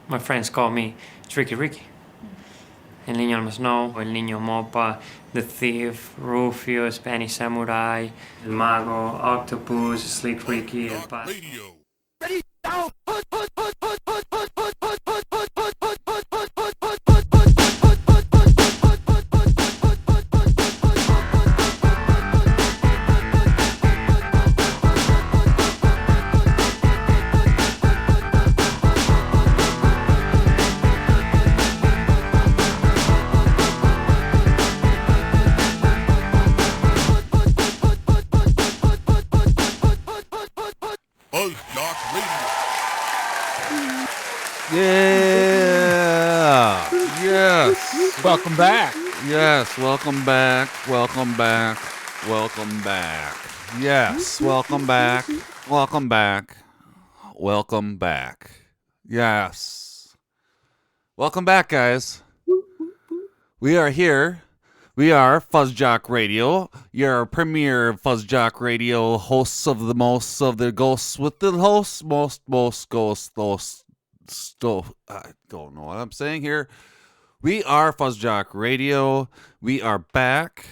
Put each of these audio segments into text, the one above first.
My friends call me Tricky Ricky. El Niño del Snow, El Niño Mopa, The Thief, Rufio, Spanish Samurai, El Mago, Octopus, Slick Ricky, El GOT Radio. FuzzJockRadio. Yeah. Yes. Welcome back. Yes. Welcome back. Welcome back. Welcome back. Yes. Welcome back. Welcome back. Welcome back. Yes. Welcome back, guys. We are here. We are FuzzJock Radio, your premier FuzzJock Radio hosts of the most of the ghosts with the most ghosts. I don't know what I'm saying here. We are FuzzJock Radio. We are back,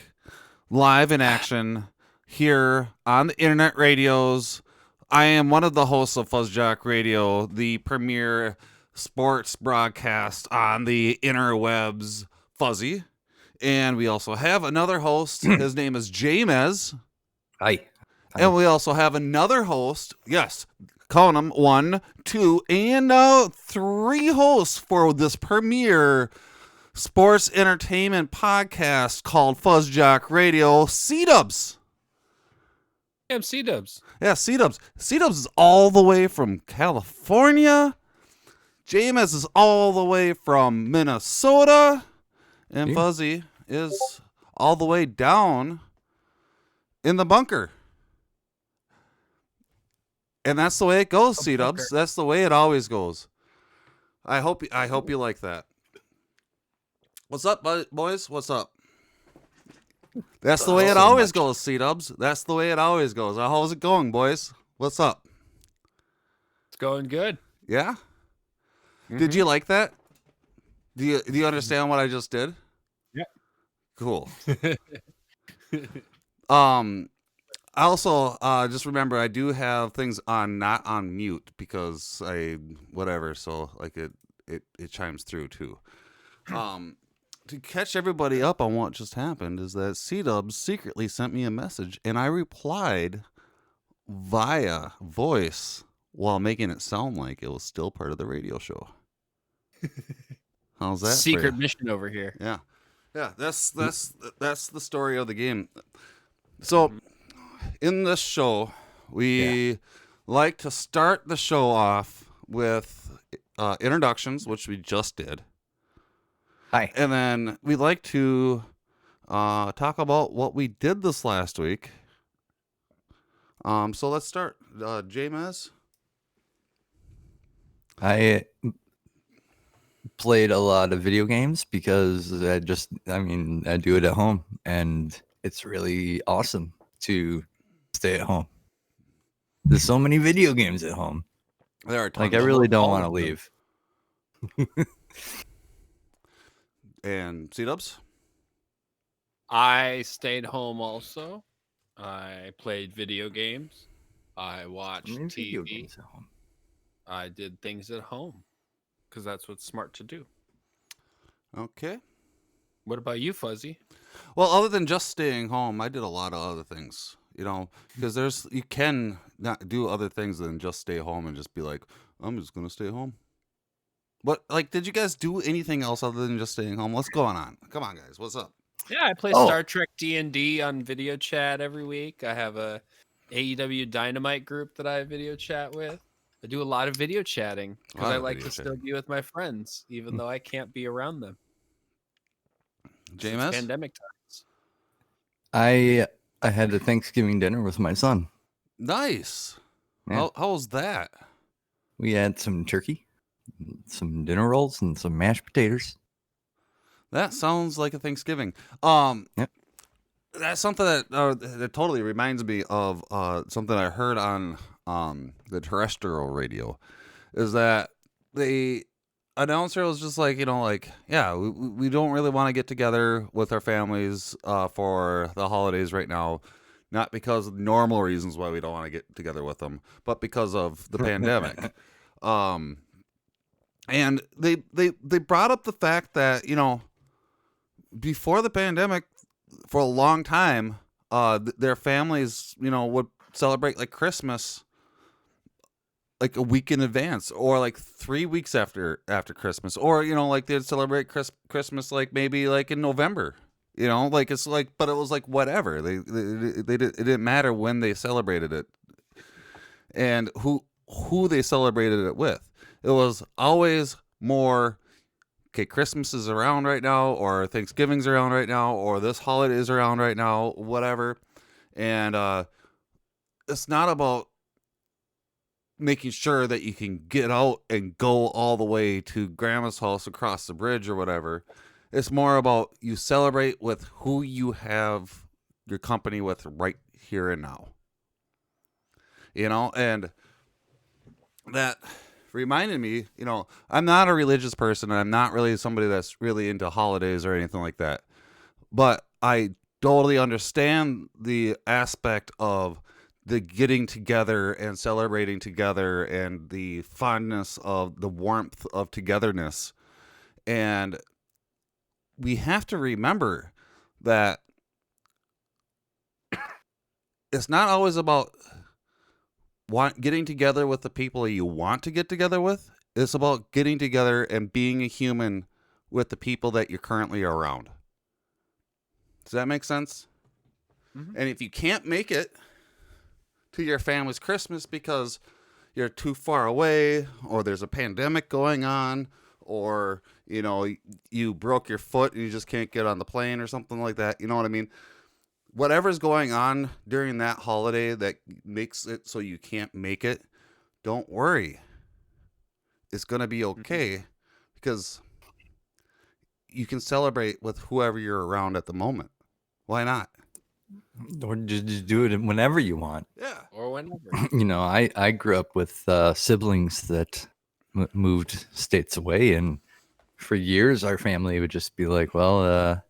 live in action, here on the internet radios. I am one of the hosts of FuzzJock Radio, the premier sports broadcast on the interwebs, Fuzzy. And we also have another host. His name is James. Hi. And we also have another host. Yes, calling him 1, 2, and 3 hosts for this premier sports entertainment podcast called FuzzJock Radio. C-Dubs. Yeah, I'm C-Dubs. Yeah, C-Dubs. C-Dubs is all the way from California. James is all the way from Minnesota. And Yeah. Fuzzy is all the way down in the bunker. And that's the way it goes, C-Dubs. That's the way it always goes. I hope you like that. What's up, boys? What's up? That's the way it always goes, C-Dubs. That's the way it always goes. How's it going, boys? What's up? It's going good. Yeah? Did you like that? Do you understand what I just did? Yeah. Cool. I also just remember I do have things on not on mute because so like it chimes through too. To catch everybody up on what just happened is that C-Dubs secretly sent me a message and I replied via voice while making it sound like it was still part of the radio show. How's that? Secret mission over here. Yeah. Yeah, that's the story of the game. So, in this show, we like to start the show off with introductions, which we just did. Hi. And then we like to talk about what we did this last week. So let's start. James? I played a lot of video games because I do it at home, and it's really awesome to stay at home. There's so many video games at home. There are tons. Like, I really don't All want to of them. leave. And C-Dubs? I stayed home also. I played video games. I watched How many video TV. games at home? I did things at home because that's what's smart to do. Okay. What about you, Fuzzy? Well, other than just staying home, I did a lot of other things, because you can not do other things than just stay home and just be like, I'm just going to stay home. But, did you guys do anything else other than just staying home? What's going on? Come on, guys. What's up? Yeah, I play Oh. Star Trek D&D on video chat every week. I have a AEW Dynamite group that I video chat with. I do a lot of video chatting because I like to still be with my friends, even though I can't be around them. JMS? Pandemic times. I had a Thanksgiving dinner with my son. Nice. Yeah. How was that? We had some turkey, some dinner rolls, and some mashed potatoes. That sounds like a Thanksgiving. That's something that totally reminds me of something I heard on the terrestrial radio, is that they announcer was just like, yeah, we don't really want to get together with our families for the holidays right now. Not because of normal reasons why we don't want to get together with them, but because of the pandemic. And they brought up the fact that, before the pandemic, for a long time, their families, would celebrate like Christmas like a week in advance, or like 3 weeks after Christmas, or like they'd celebrate Christmas like maybe like in November. Like it's like, but it was like whatever. It didn't matter when they celebrated it, and who they celebrated it with. It was always more, okay, Christmas is around right now, or Thanksgiving's around right now, or this holiday is around right now, whatever. And it's not about making sure that you can get out and go all the way to grandma's house across the bridge or whatever. It's more about you celebrate with who you have your company with right here and now. And that reminded me, I'm not a religious person, and I'm not really somebody that's really into holidays or anything like that. But I totally understand the aspect of the getting together and celebrating together and the fondness of the warmth of togetherness. And we have to remember that it's not always about getting together with the people you want to get together with. It's about getting together and being a human with the people that you're currently around. Does that make sense? Mm-hmm. And if you can't make it to your family's Christmas because you're too far away, or there's a pandemic going on, or you broke your foot and you just can't get on the plane or something like that, you know what I mean? Whatever's going on during that holiday that makes it so you can't make it, don't worry. It's going to be okay, because you can celebrate with whoever you're around at the moment. Why not? Or just do it whenever you want. Yeah. Or whenever. I grew up with siblings that moved states away, and for years our family would just be like, well,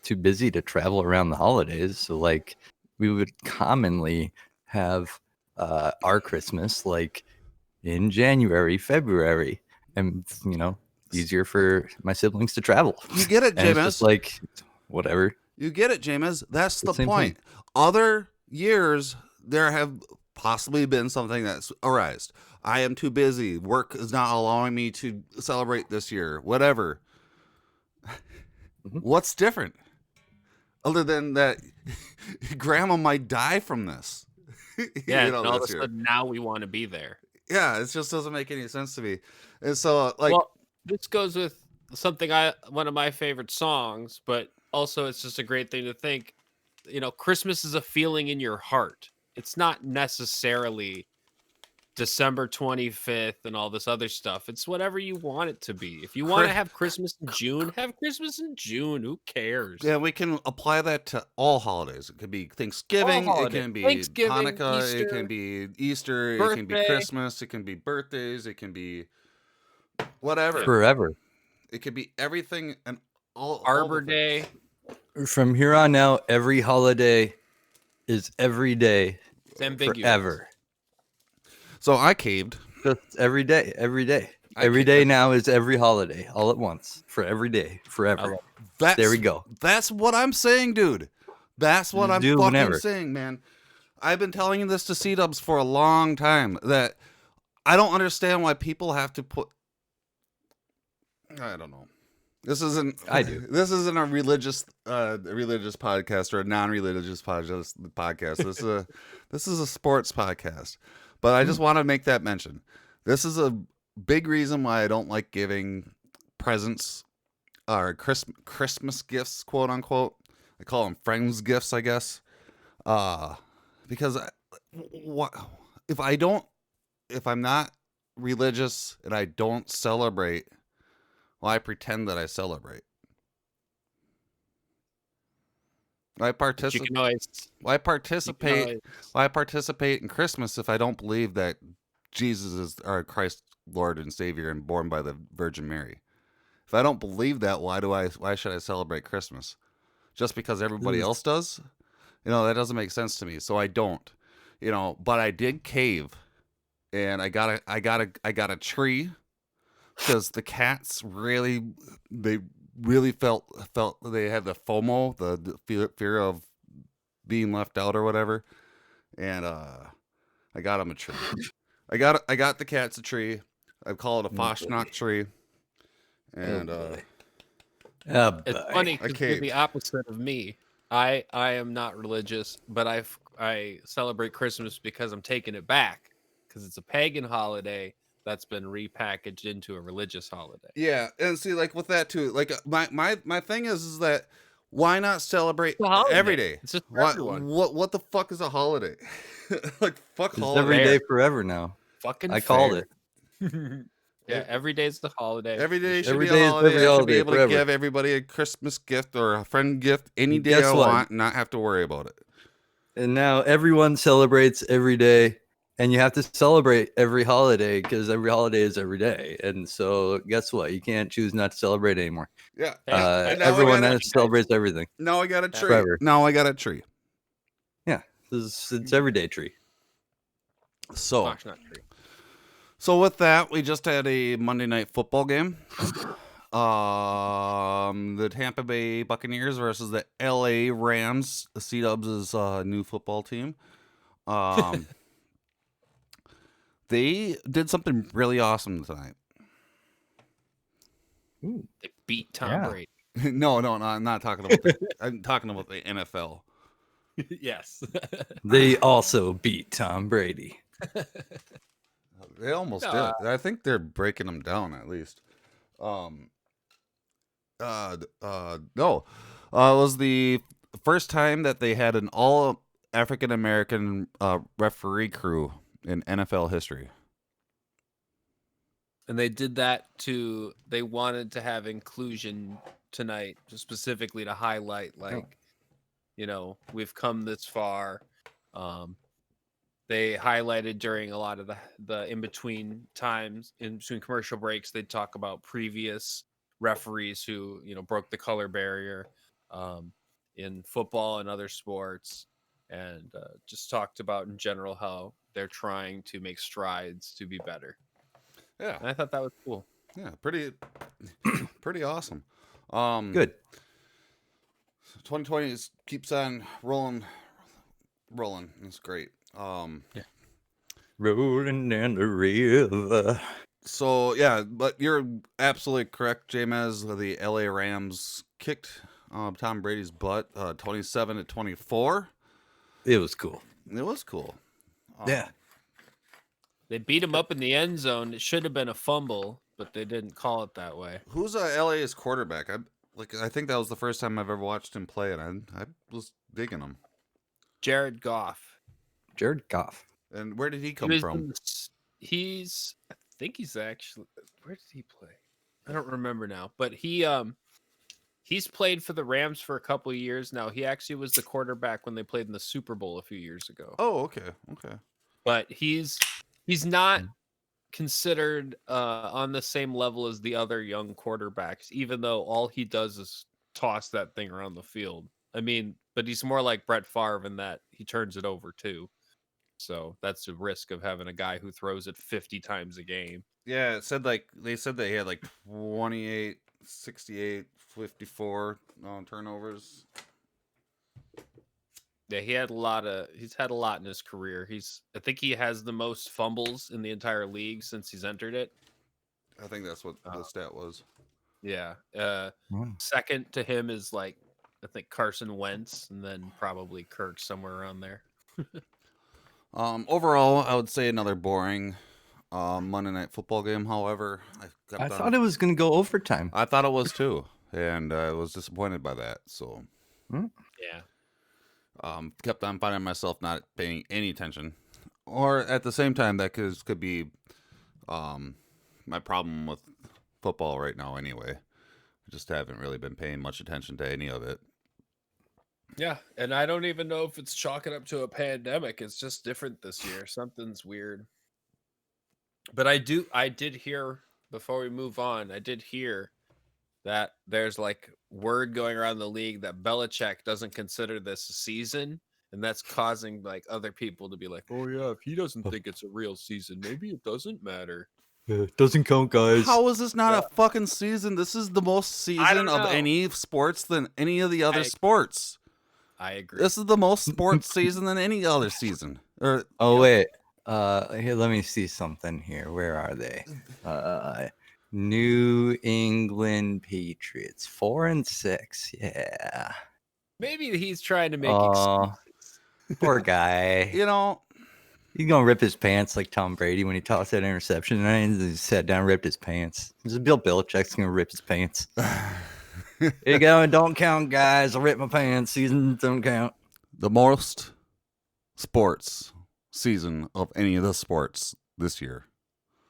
too busy to travel around the holidays. So like we would commonly have our Christmas like in January, February, and easier for my siblings to travel. You get it, and it's James. just like whatever. You get it, James. That's the point. Thing. Other years, there have possibly been something that's arised. I am too busy. Work is not allowing me to celebrate this year. Whatever. Mm-hmm. What's different? Other than that, grandma might die from this. Yeah, and all of a sudden now we want to be there. Yeah, it just doesn't make any sense to me. And so, this goes with something one of my favorite songs, but also it's just a great thing to think. Christmas is a feeling in your heart. It's not necessarily December 25th and all this other stuff. It's whatever you want it to be. If you want to have Christmas in June, have Christmas in June. Who cares? Yeah, we can apply that to all holidays. It could be Thanksgiving, it can be Hanukkah, Easter, it can be Easter, birthday. It can be Christmas, it can be birthdays, it can be whatever. Forever. It could be everything and all Arbor Day. From here on out, every holiday is every day. It's ambiguous. Forever. So I caved. Just every day. Every day now is every holiday, all at once, for every day, forever. There we go. That's what I'm saying, dude. That's what I'm fucking saying, man. I've been telling you this to C-dubs for a long time, that I don't understand why people have to put... I don't know. I do. This isn't a religious podcast or a non-religious podcast. This is a sports podcast. But I just want to make that mention. This is a big reason why I don't like giving presents or Christmas gifts, quote unquote. I call them friends gifts, I guess. Because if I'm not religious and I don't celebrate, well, I pretend that I celebrate. Why participate in Christmas if I don't believe that Jesus is, or Christ Lord and Savior and born by the Virgin Mary. If I don't believe that, why should I celebrate Christmas? Just because everybody else does? That doesn't make sense to me. So I don't. But I did cave, and I got a tree because the cats really felt they had the FOMO, the fear of being left out or whatever, and I got them a tree. I got the cats a tree. I call it a FuzzJock tree, and It's funny I because you're caved. the opposite of me. I am not religious, but I celebrate Christmas because I'm taking it back because it's a pagan holiday that's been repackaged into a religious holiday. Yeah, and see, like with that too, like my thing is that why not celebrate It's a holiday. every day? It's just for everyone. What the fuck is a holiday? Like fuck It's holiday. every day forever now. Fucking I called fair. it. Yeah, every day's the holiday. Every day should Every be day a is holiday. every I should be holiday able forever. to give everybody a Christmas gift or a friend gift any day Guess I what? want, and not have to worry about it. And now everyone celebrates every day, and you have to celebrate every holiday because every holiday is every day. And so, guess what? You can't choose not to celebrate anymore. Yeah, and now Everyone I got else celebrates everything. now I got a tree. Forever. Now I got a tree. Yeah, it's everyday tree. So FuzzJock tree. So with that, we just had a Monday Night Football game. The Tampa Bay Buccaneers versus the LA Rams, the C-Dubs' new football team. They did something really awesome tonight. They beat Tom Yeah. Brady. No, I'm not talking about I'm talking about the NFL. Yes. They also beat Tom Brady. They almost did. I think they're breaking them down at least. No. It was the first time that they had an all African American referee crew in NFL history. And they did that they wanted to have inclusion tonight, specifically to highlight, we've come this far. They highlighted during a lot of the in-between times, in between commercial breaks, they'd talk about previous referees who, broke the color barrier in football and other sports, and just talked about in general how they're trying to make strides to be better. Yeah. And I thought that was cool. Yeah, pretty awesome. Good. 2020 keeps on rolling. It's great. Rolling down the river. So yeah, but you're absolutely correct, James. The LA Rams kicked Tom Brady's butt, 27-24. It was cool. It was cool. Yeah. They beat him up in the end zone. It should have been a fumble, but they didn't call it that way. Who's LA's quarterback? I think that was the first time I've ever watched him play, and I was digging him. Jared Goff. Jared Goff. And where did he come from? I think he's actually, where did he play? I don't remember now, but he's played for the Rams for a couple of years now. He actually was the quarterback when they played in the Super Bowl a few years ago. Oh, okay. But he's not considered on the same level as the other young quarterbacks, even though all he does is toss that thing around the field. I mean, but he's more like Brett Favre in that he turns it over too. So that's the risk of having a guy who throws it 50 times a game. Yeah, they said that he had 28, 68, 54 turnovers. Yeah, he's had a lot in his career. I think he has the most fumbles in the entire league since he's entered it. I think that's what the stat was. Yeah. Second to him is I think Carson Wentz, and then probably Kirk somewhere around there. Overall, I would say another boring Monday Night Football game. However, I thought it was going to go overtime. I thought it was too, and I was disappointed by that. So, Yeah. kept on finding myself not paying any attention, or at the same time, that could be my problem with football right now. Anyway, I just haven't really been paying much attention to any of it. Yeah, and I don't even know if it's chalking up to a pandemic. It's just different this year. Something's weird. But I did hear, before we move on, I did hear that there's like word going around the league that Belichick doesn't consider this a season, and that's causing like other people to be like, "Oh yeah, if he doesn't think it's a real season, maybe it doesn't matter." Doesn't count, guys. How is this not a fucking season? This is the most season of any sports than any of the other sports. I agree. This is the most sports season than any other season. Or wait. Here, let me see something here. Where are they? New England Patriots, 4-6. Yeah. Maybe he's trying to make Oh, excuses. poor guy. you know, He's gonna rip his pants like Tom Brady when he tossed that interception. And he sat down, and ripped his pants. Bill Belichick's gonna rip his pants. Here you go, and don't count, guys. I'll rip my pants. Season don't count. the most sports season of any of the sports this year.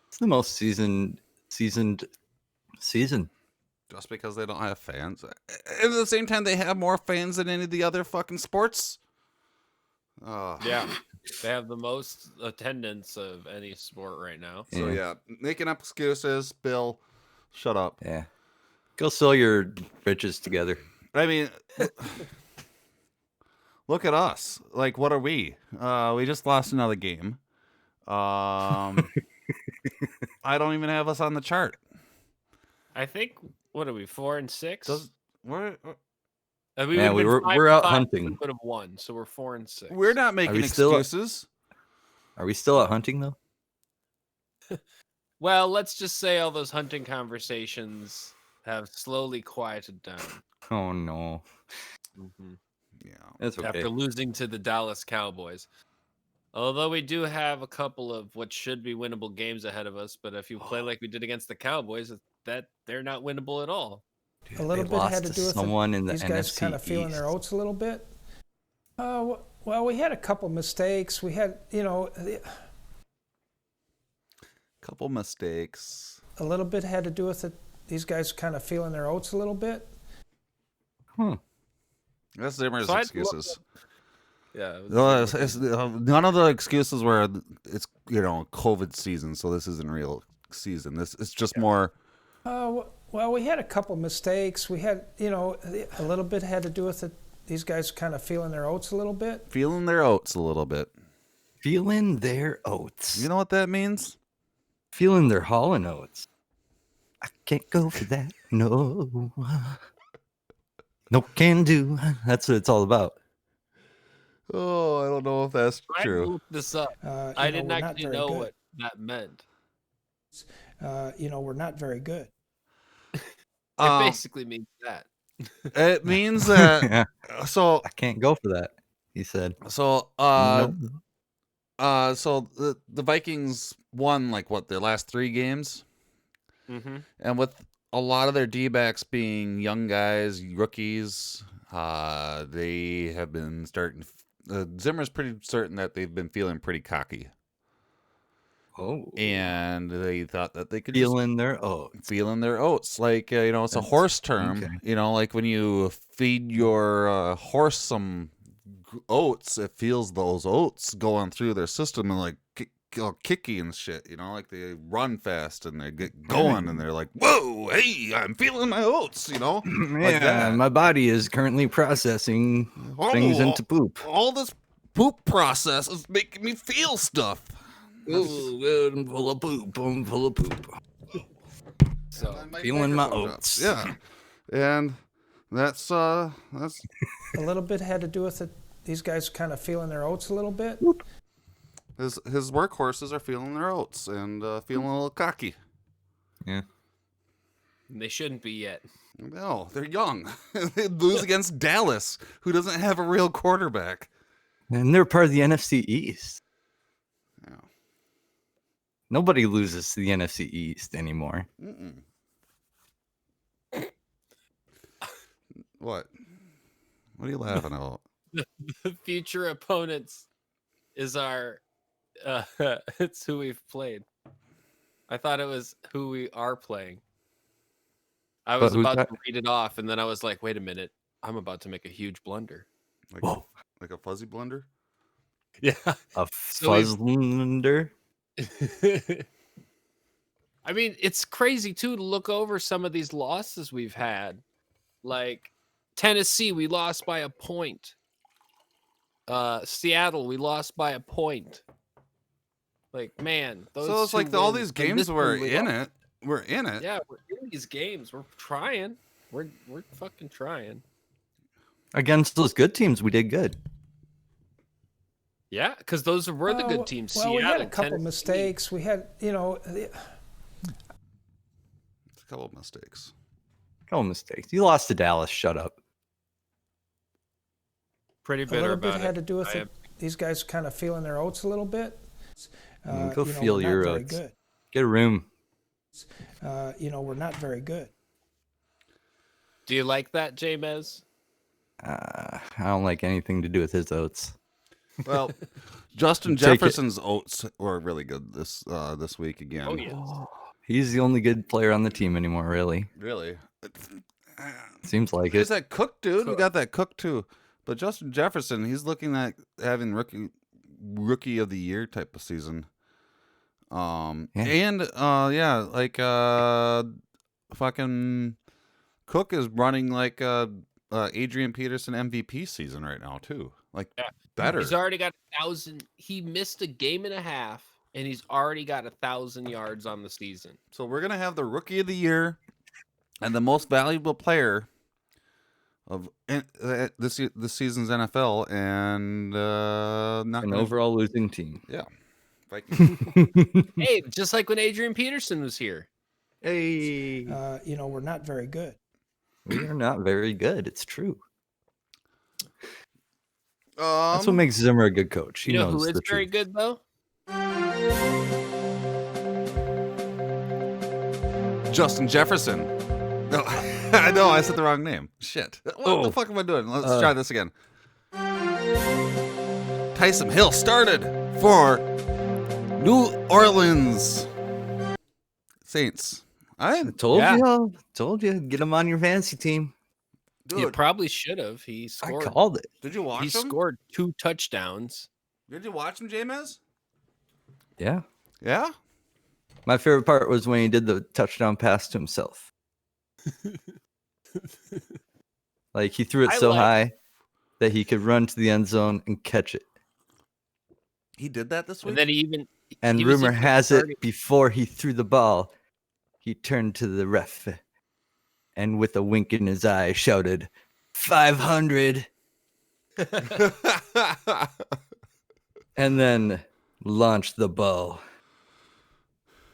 It's the most seasoned season. Just because they don't have fans. And at the same time, they have more fans than any of the other fucking sports. Yeah, they have the most attendance of any sport right now. So yeah, making up excuses, Bill. Shut up. Yeah. Go sell your riches together. I mean, look at us. Like, what are we? We just lost another game. I don't even have us on the chart. I think, what are we, 4-6? We're we're out hunting. We would have won, so we're 4-6. we're not making excuses. Are we still out hunting though? Well, let's just say all those hunting conversations have slowly quieted down. Oh no. Yeah, That's okay. After losing to the Dallas Cowboys. Although we do have a couple of what should be winnable games ahead of us, but if you play like we did against the Cowboys, that they're not winnable at all. Dude, a little bit had to do with someone in the these guys NFC kind of feeling their East. oats a little bit. Well, we had a couple mistakes. We had, couple mistakes. a little bit had to do with it. These guys kind of feeling their oats a little bit. That's Zimmer's So I'd excuses. Yeah. No, none of the excuses were it's COVID season, so this isn't real season. It's just more. Well, we had a couple mistakes. We had, a little bit had to do with it. These guys kind of feeling their oats a little bit. Feeling their oats a little bit. Feeling their oats. You know what that means? Feeling their Hall & Oates. I can't go for that. No. No can do. That's what it's all about. Oh, I don't know if that's I true. looked this up. I didn't actually know what that meant. We're not very good. It basically means that. It means that. Yeah. So I can't go for that, he said. so No. so the Vikings won their last 3 games, and with a lot of their D-backs being young guys, rookies, they have been starting. Zimmer's pretty certain that they've been feeling pretty cocky. Oh. And they thought that they could Feeling their oats. feeling their oats. It's a horse term. okay. Like when you feed your horse some oats, it feels those oats going through their system and all kicky and shit. They run fast and they get going and they're like, whoa, hey, I'm feeling my oats. Like that. My body is currently processing things into poop. All this poop process is making me feel stuff. Ooh, I'm full of poop. I'm full of poop. So Feeling my oats. Yeah, and that's A little bit had to do with it. These guys kind of feeling their oats a little bit. his workhorses are feeling their oats and feeling a little cocky. Yeah. they shouldn't be yet. No, they're young. They lose against Dallas, who doesn't have a real quarterback. And they're part of the NFC East. Yeah. Nobody loses to the NFC East anymore. Mm-mm. What? What are you laughing about? The future opponents is our it's who we've played. I thought it was who we are playing. I was But who's about that? to read it off, and then I was like, wait a minute, I'm about to make a huge blunder. Whoa. Like a fuzzy blender? Yeah. A So we've- fuzzlander? I mean, it's crazy too to look over some of these losses we've had. Like Tennessee, we lost by a point. Seattle, we lost by a point. Like, man, those So it's two like all wins, these and games this were one we in lost. it. We're in it. Yeah, we're in these games. We're trying. We're fucking trying. Against those good teams, we did good. Yeah, because those were the good teams. Well, we had a Seattle, couple Tennessee. mistakes. We had, It's a couple of mistakes. Couple mistakes. You lost to Dallas. Shut up. Pretty a bitter little bit about had it. to do with I it. These guys kind of feeling their oats a little bit. Go feel we're your not very oats. good. Get a room. We're not very good. Do you like that, Jamez? I don't like anything to do with his oats. Well, Justin Take it. Jefferson's oats were really good this week again. Oh yes. He's the only good player on the team anymore, really. Really? Seems like There's it. that Cook dude. We Cook. got that Cook too. But Justin Jefferson, he's looking at having rookie of the year type of season. Fucking Cook is running like Adrian Peterson MVP season right now too. Like Yeah. better. He's already got 1,000. He missed a game and a half, and he's already got 1,000 yards on the season. So we're gonna have the rookie of the year and the most valuable player of this season's NFL, and not An gonna, overall losing team. yeah. Hey, just like when Adrian Peterson was here. Hey. We're not very good. We are not very good. It's true. Um, That's what makes Zimmer a good coach. He You know knows who is the very truth. good though? Justin Jefferson. No, I know I said the wrong name. Shit. What the fuck am I doing? Let's try this again. Taysom Hill started for New Orleans Saints. I Told you. Get him on your fantasy team. You dude. probably should have. He I scored. called it. Did you watch He him? scored 2 touchdowns. Did you watch him, Jamez? Yeah. Yeah. My favorite part was when he did the touchdown pass to himself. Like he threw it I so like- high that he could run to the end zone and catch it. He did that this week. And then he even And he was rumor even has starting- it, before he threw the ball, he turned to the ref and with a wink in his eye shouted, 500, and then launched the ball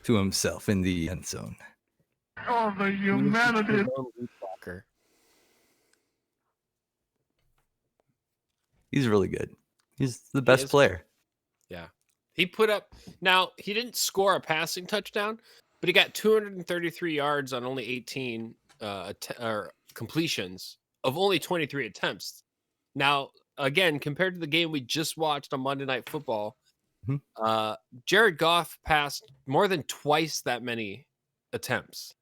to himself in the end zone. Oh, the humanity. Walker. He's really good. He's the best is. player. Yeah. He put up now he didn't score a passing touchdown, but he got 233 yards on only 18 completions of only 23 attempts. Now, again, compared to the game we just watched on Monday Night Football, Jared Goff passed more than twice that many attempts.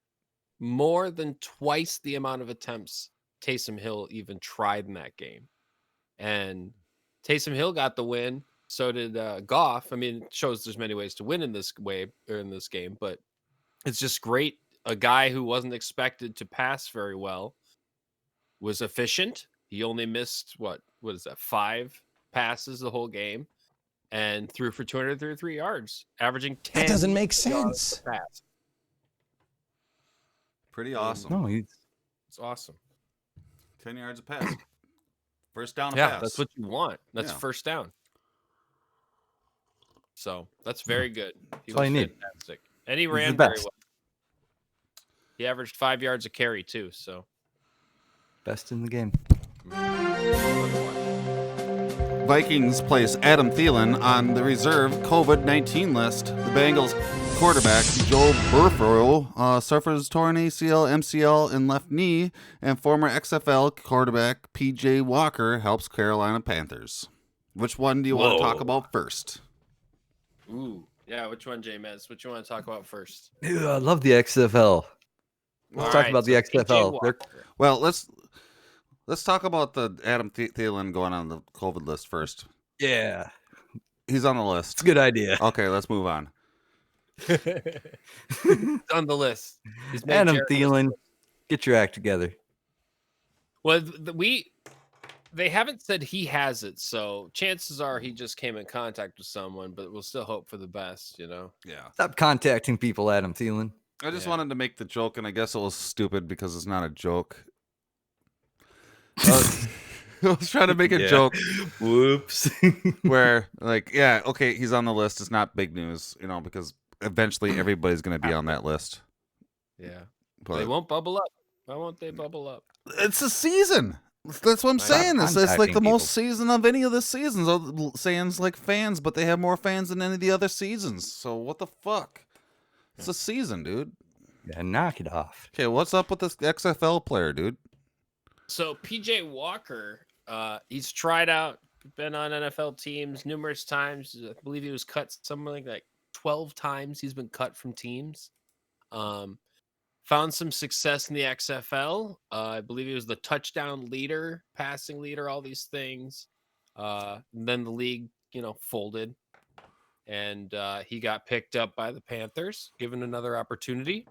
More than twice the amount of attempts Taysom Hill even tried in that game. And Taysom Hill got the win. So did Goff. I mean, it shows there's many ways to win in this way or in this game, but it's just great. A guy who wasn't expected to pass very well was efficient. He only missed what is that? 5 passes the whole game, and threw for 233 yards, averaging 10. That doesn't make yards sense. per pass. Pretty awesome. No, he's It's awesome. 10 yards a pass. First down a Yeah, pass. that's what you want. That's Yeah. first down. So that's very good. He That's all was you need. fantastic, and he the ran very best. well. He averaged 5 yards a carry too. So best in the game. Vikings place Adam Thielen on the reserve COVID-19 list. The Bengals quarterback Joe Burrow suffers torn ACL, MCL, and left knee, and former XFL quarterback PJ Walker helps Carolina Panthers. Which one do you want to talk about first? ooh, yeah. Which one, Jamez? What you want to talk about first? Dude, I love the XFL. Let's All talk right, about the so PJ XFL. They're- Walker. Well, let's talk about the Adam Thielen going on the COVID list first. Yeah, He's on the it's list. a good idea. Okay, let's move on. It's on the list. He's made Adam Jared Thielen, get your act together. Well, they haven't said he has it, so chances are he just came in contact with someone, but we'll still hope for the best, you know? Yeah. Stop contacting people, Adam Thielen. I just wanted to make the joke, and I guess it was stupid because it's not a joke. I was trying to make a joke. Whoops. Where, like, yeah, okay, he's on the list. It's not big news, you know, because eventually everybody's going to be on that list. Yeah. But They won't bubble up. Why won't they bubble up? it's a season. That's what I'm Stop saying. It's like contacting the most people. season of any of the seasons. Saying's like fans, but they have more fans than any of the other seasons. So what the fuck? It's a season, dude. Yeah, knock it off. Okay, what's up with this XFL player, dude? So PJ Walker, he's tried out, been on NFL teams numerous times. I believe he was cut something like 12 times. He's been cut from teams. Found some success in the XFL. I believe he was the touchdown leader, passing leader, all these things. Then the league, folded, and he got picked up by the Panthers, given another opportunity.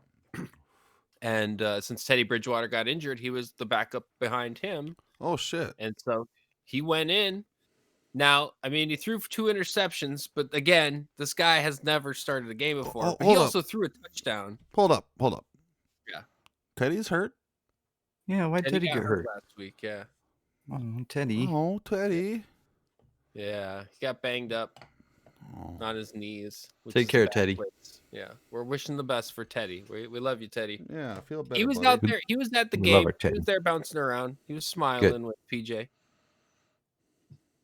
And since Teddy Bridgewater got injured, he was the backup behind him. Oh shit! And so he went in. Now, I mean, he threw 2 interceptions, but again, this guy has never started a game before. But he also threw a touchdown. Hold up. Yeah. Teddy's hurt. Yeah, why'd Teddy get hurt? last week? Yeah. Oh, Teddy. Oh, Teddy. Yeah, he got banged up on his knees. Take care, Teddy. Yeah, we're wishing the best for Teddy. We love you, Teddy. Yeah, I feel better. He was buddy. out there. He was at the We love game. our He Teddy. was there bouncing around. He was smiling with PJ.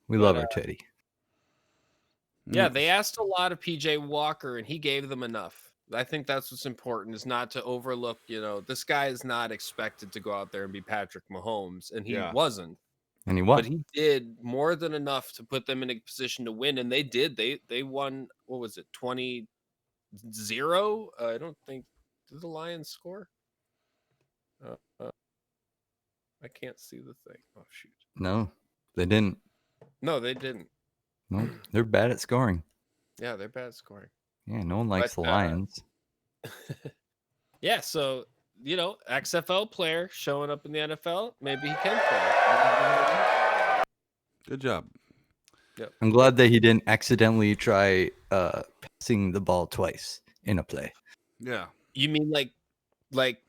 We love our Teddy. Yeah, they asked a lot of PJ Walker, and he gave them enough. I think that's what's important, is not to overlook, this guy is not expected to go out there and be Patrick Mahomes, and he wasn't. And he won. But he did more than enough to put them in a position to win, and they did. They won, what was it, 20-0? I don't think, did the Lions score? I can't see the thing. Oh, shoot. No, they didn't. No, they didn't. No, they're bad at scoring. Yeah, they're bad at scoring. Yeah, no one likes the Lions. Yeah, so, XFL player showing up in the NFL, maybe he can play. Good job. Yep. I'm glad that he didn't accidentally try passing the ball twice in a play. Yeah. You mean like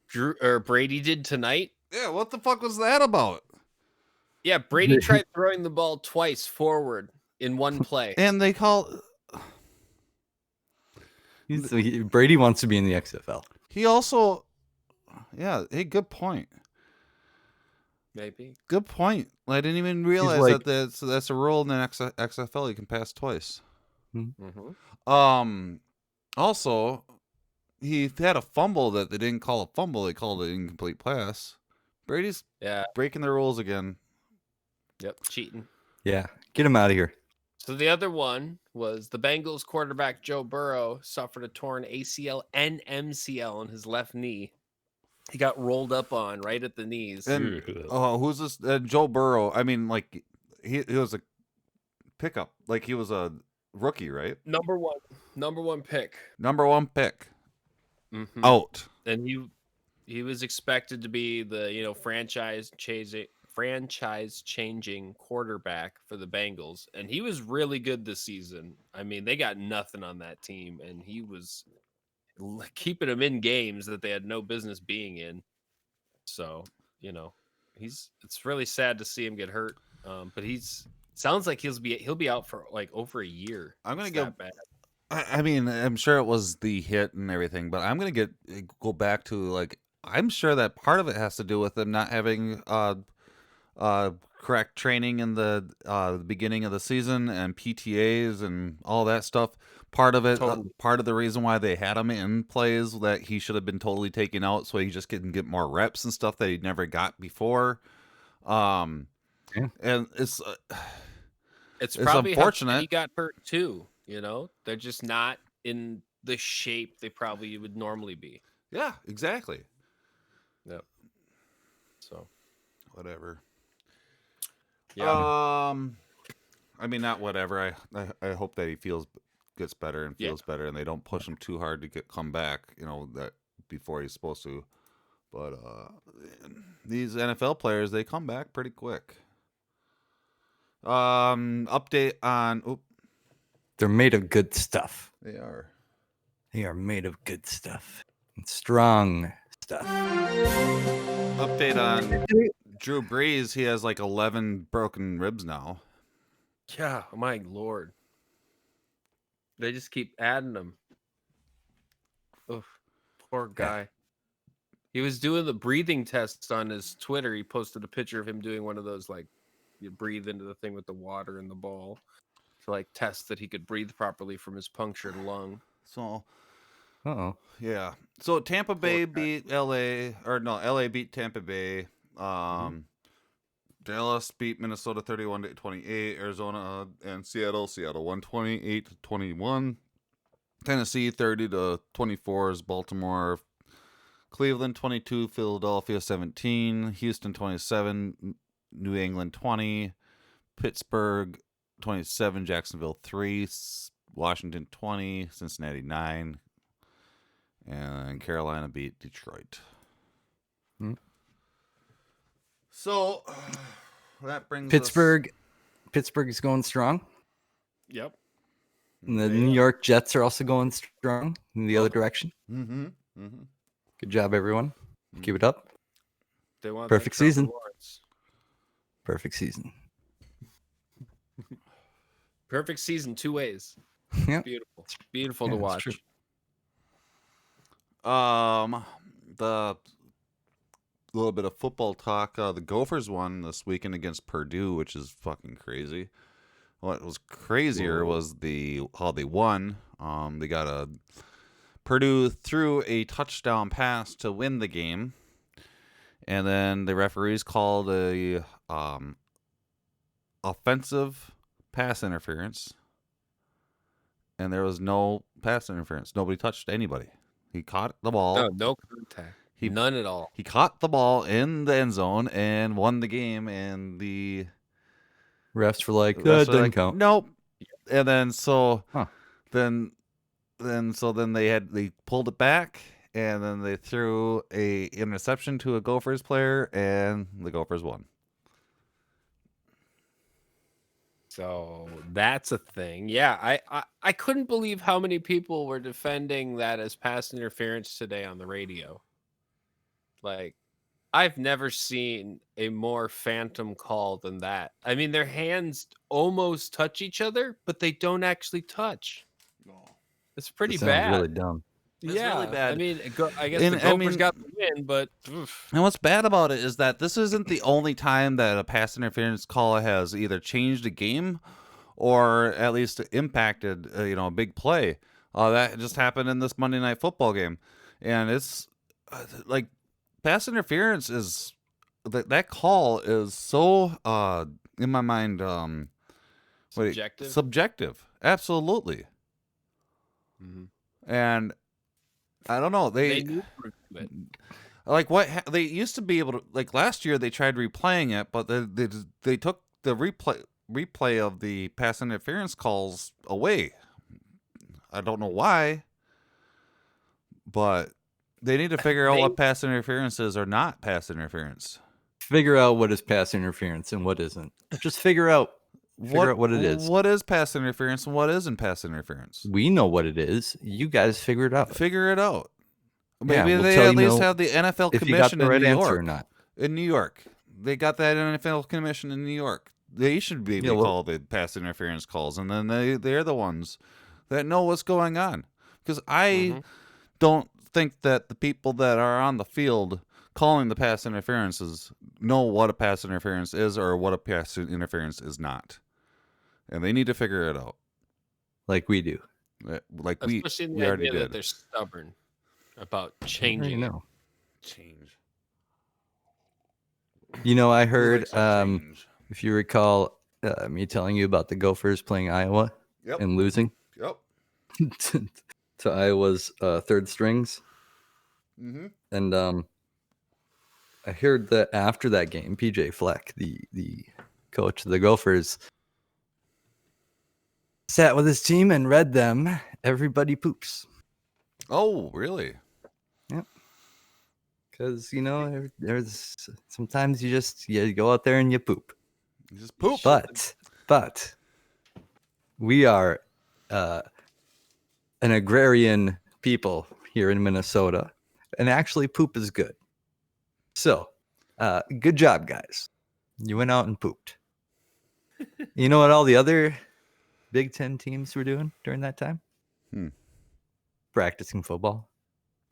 Drew or Brady did tonight? Yeah, what the fuck was that about? Yeah, Brady tried throwing the ball twice forward in one play. And they call... Brady wants to be in the XFL. He also... Yeah, hey, good point. Maybe. Good point. I didn't even realize like- that's a rule in the XFL. You can pass twice. Mm-hmm. Also, he had a fumble that they didn't call a fumble. They called it an incomplete pass. Brady's breaking the rules again. Yep, cheating. Yeah, get him out of here. So the other one was the Bengals quarterback Joe Burrow suffered a torn ACL and MCL on his left knee. He got rolled up on right at the knees. And who's this? Joe Burrow. I mean, like he was a pickup. Like he was a rookie, right? Number one pick. Number 1 pick. Mm-hmm. Out. And he was expected to be the franchise changing quarterback for the Bengals, and he was really good this season. I mean, they got nothing on that team, and he was keeping them in games that they had no business being in. So, it's really sad to see him get hurt. But sounds like he'll be out for like over a year. I'm gonna get bad. I mean, I'm sure it was the hit and everything, but I'm gonna go back to like I'm sure that part of it has to do with them not having correct training in the beginning of the season and PTAs and all that stuff. Part of it, part of the reason why they had him in plays that he should have been totally taken out, so he just can get more reps and stuff that he never got before. And it's probably unfortunate. how he got hurt too. They're just not in the shape they probably would normally be. Yeah, exactly. Yep. So, whatever. Yeah. I mean, not whatever. I hope that he feels gets better and feels better, and they don't push him too hard to come back, that before he's supposed to. But these NFL players, they come back pretty quick. Update on... They're made of good stuff. They are. They are made of good stuff. And strong stuff. Update on Drew Brees. He has like 11 broken ribs now. Yeah, my lord. They just keep adding them. Oof, poor guy. He was doing the breathing tests on his Twitter. He posted a picture of him doing one of those, like, you breathe into the thing with the water and the ball to, like, test that he could breathe properly from his punctured lung. So, yeah. So Tampa Bay beat LA, or no, LA beat Tampa Bay. Dallas beat Minnesota 31-28. Arizona and Seattle 128-21. Tennessee 30-24 is Baltimore. Cleveland 22, Philadelphia 17, Houston 27, New England 20, Pittsburgh 27, Jacksonville 3, Washington 20, Cincinnati 9, and Carolina beat Detroit. So that brings Pittsburgh is going strong. Yep. And the New York Jets are also going strong in the other direction. Mm-hmm. Good job, everyone. Keep it up. They want Perfect season. Lawrence. Perfect season. Perfect season 2 ways. Yeah. Beautiful to watch. True. The little bit of football talk. The Gophers won this weekend against Purdue, which is fucking crazy. What was crazier was how they won. They got Purdue threw a touchdown pass to win the game, and then the referees called a offensive pass interference, and there was no pass interference. Nobody touched anybody. He caught the ball. No contact. None at all. He caught the ball in the end zone and won the game, and the refs were like, that didn't count. Nope. And then then they pulled it back, and then they threw a interception to a Gophers player, and the Gophers won. So that's a thing. Yeah, I couldn't believe how many people were defending that as pass interference today on the radio. Like, I've never seen a more phantom call than that. I mean, their hands almost touch each other, but they don't actually touch. It's pretty bad. Really dumb. It's really bad. I mean, I guess the Gophers got the win, but... Oof. And what's bad about it is that this isn't the only time that a pass interference call has either changed a game or at least impacted, a big play. That just happened in this Monday Night Football game. And it's like pass interference is... That call is so, in my mind... Subjective? Subjective. Absolutely. Mm-hmm. And I don't know. They need to review it. Like they used to be able to, like last year they tried replaying it, but they took the replay of the pass interference calls away. I don't know why, but they need to figure out what pass interference is or not pass interference. Figure out what is pass interference and what isn't. Just figure out what it is. What is pass interference and what isn't pass interference? We know what it is. You guys figure it out. Figure it out. Maybe we'll they at least have the NFL if commission you got the right in New answer York. or not. In New York, they got that NFL commission in New York. They should be able to call the pass interference calls, and then they're the ones that know what's going on. Because I don't think that the people that are on the field calling the pass interferences know what a pass interference is or what a pass interference is not. And they need to figure it out. Like we do. Like especially we already did. That they're stubborn about changing it. Change. I heard, if you recall, me telling you about the Gophers playing Iowa and losing. Yep. to Iowa's third strings. Mm-hmm. And I heard that after that game, PJ Fleck, the coach of the Gophers, sat with his team and read them. Everybody poops. Oh, really? Because, there's sometimes you go out there and you poop. You just poop. But we are an agrarian people here in Minnesota, and actually poop is good. So, good job, guys. You went out and pooped. You know what all the other Big Ten teams were doing during that time? Practicing football.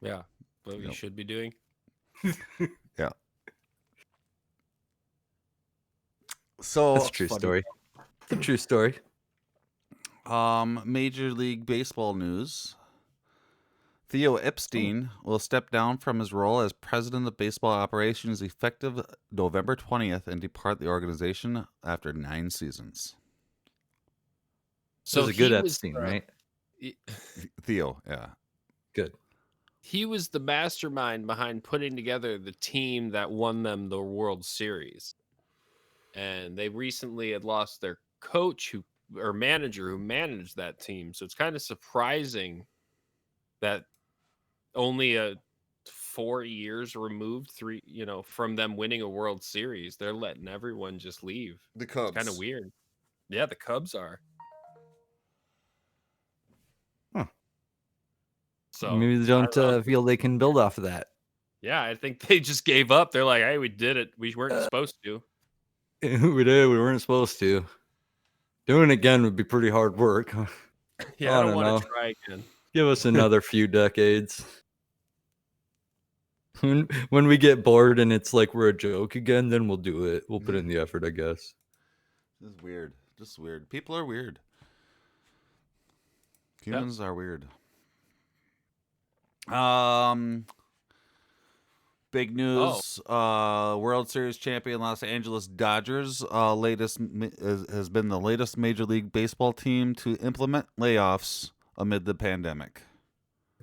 Yeah, what we should be doing. Yeah. So That's a true story. It's a true story. Major League Baseball news. Theo Epstein will step down from his role as president of baseball operations effective November 20th and depart the organization after 9 seasons. So it was a good Epstein, right? Theo, yeah. Good. He was the mastermind behind putting together the team that won them the World Series. And they recently had lost their coach or manager who managed that team. So it's kind of surprising that only 4 years removed, from them winning a World Series, they're letting everyone just leave. The Cubs. It's kind of weird. Yeah, the Cubs are. Huh. So maybe they don't feel they can build off of that. Yeah, I think they just gave up. They're like, hey, we did it. We weren't supposed to. We did. We weren't supposed to. Doing it again would be pretty hard work. Yeah, I don't want to try again. Give us another few decades. When we get bored and it's like we're a joke again, then we'll do it. We'll put in the effort, I guess. This is weird. Just weird. People are weird. Humans are weird. Big news. World Series champion Los Angeles Dodgers has been the latest Major League Baseball team to implement layoffs amid the pandemic.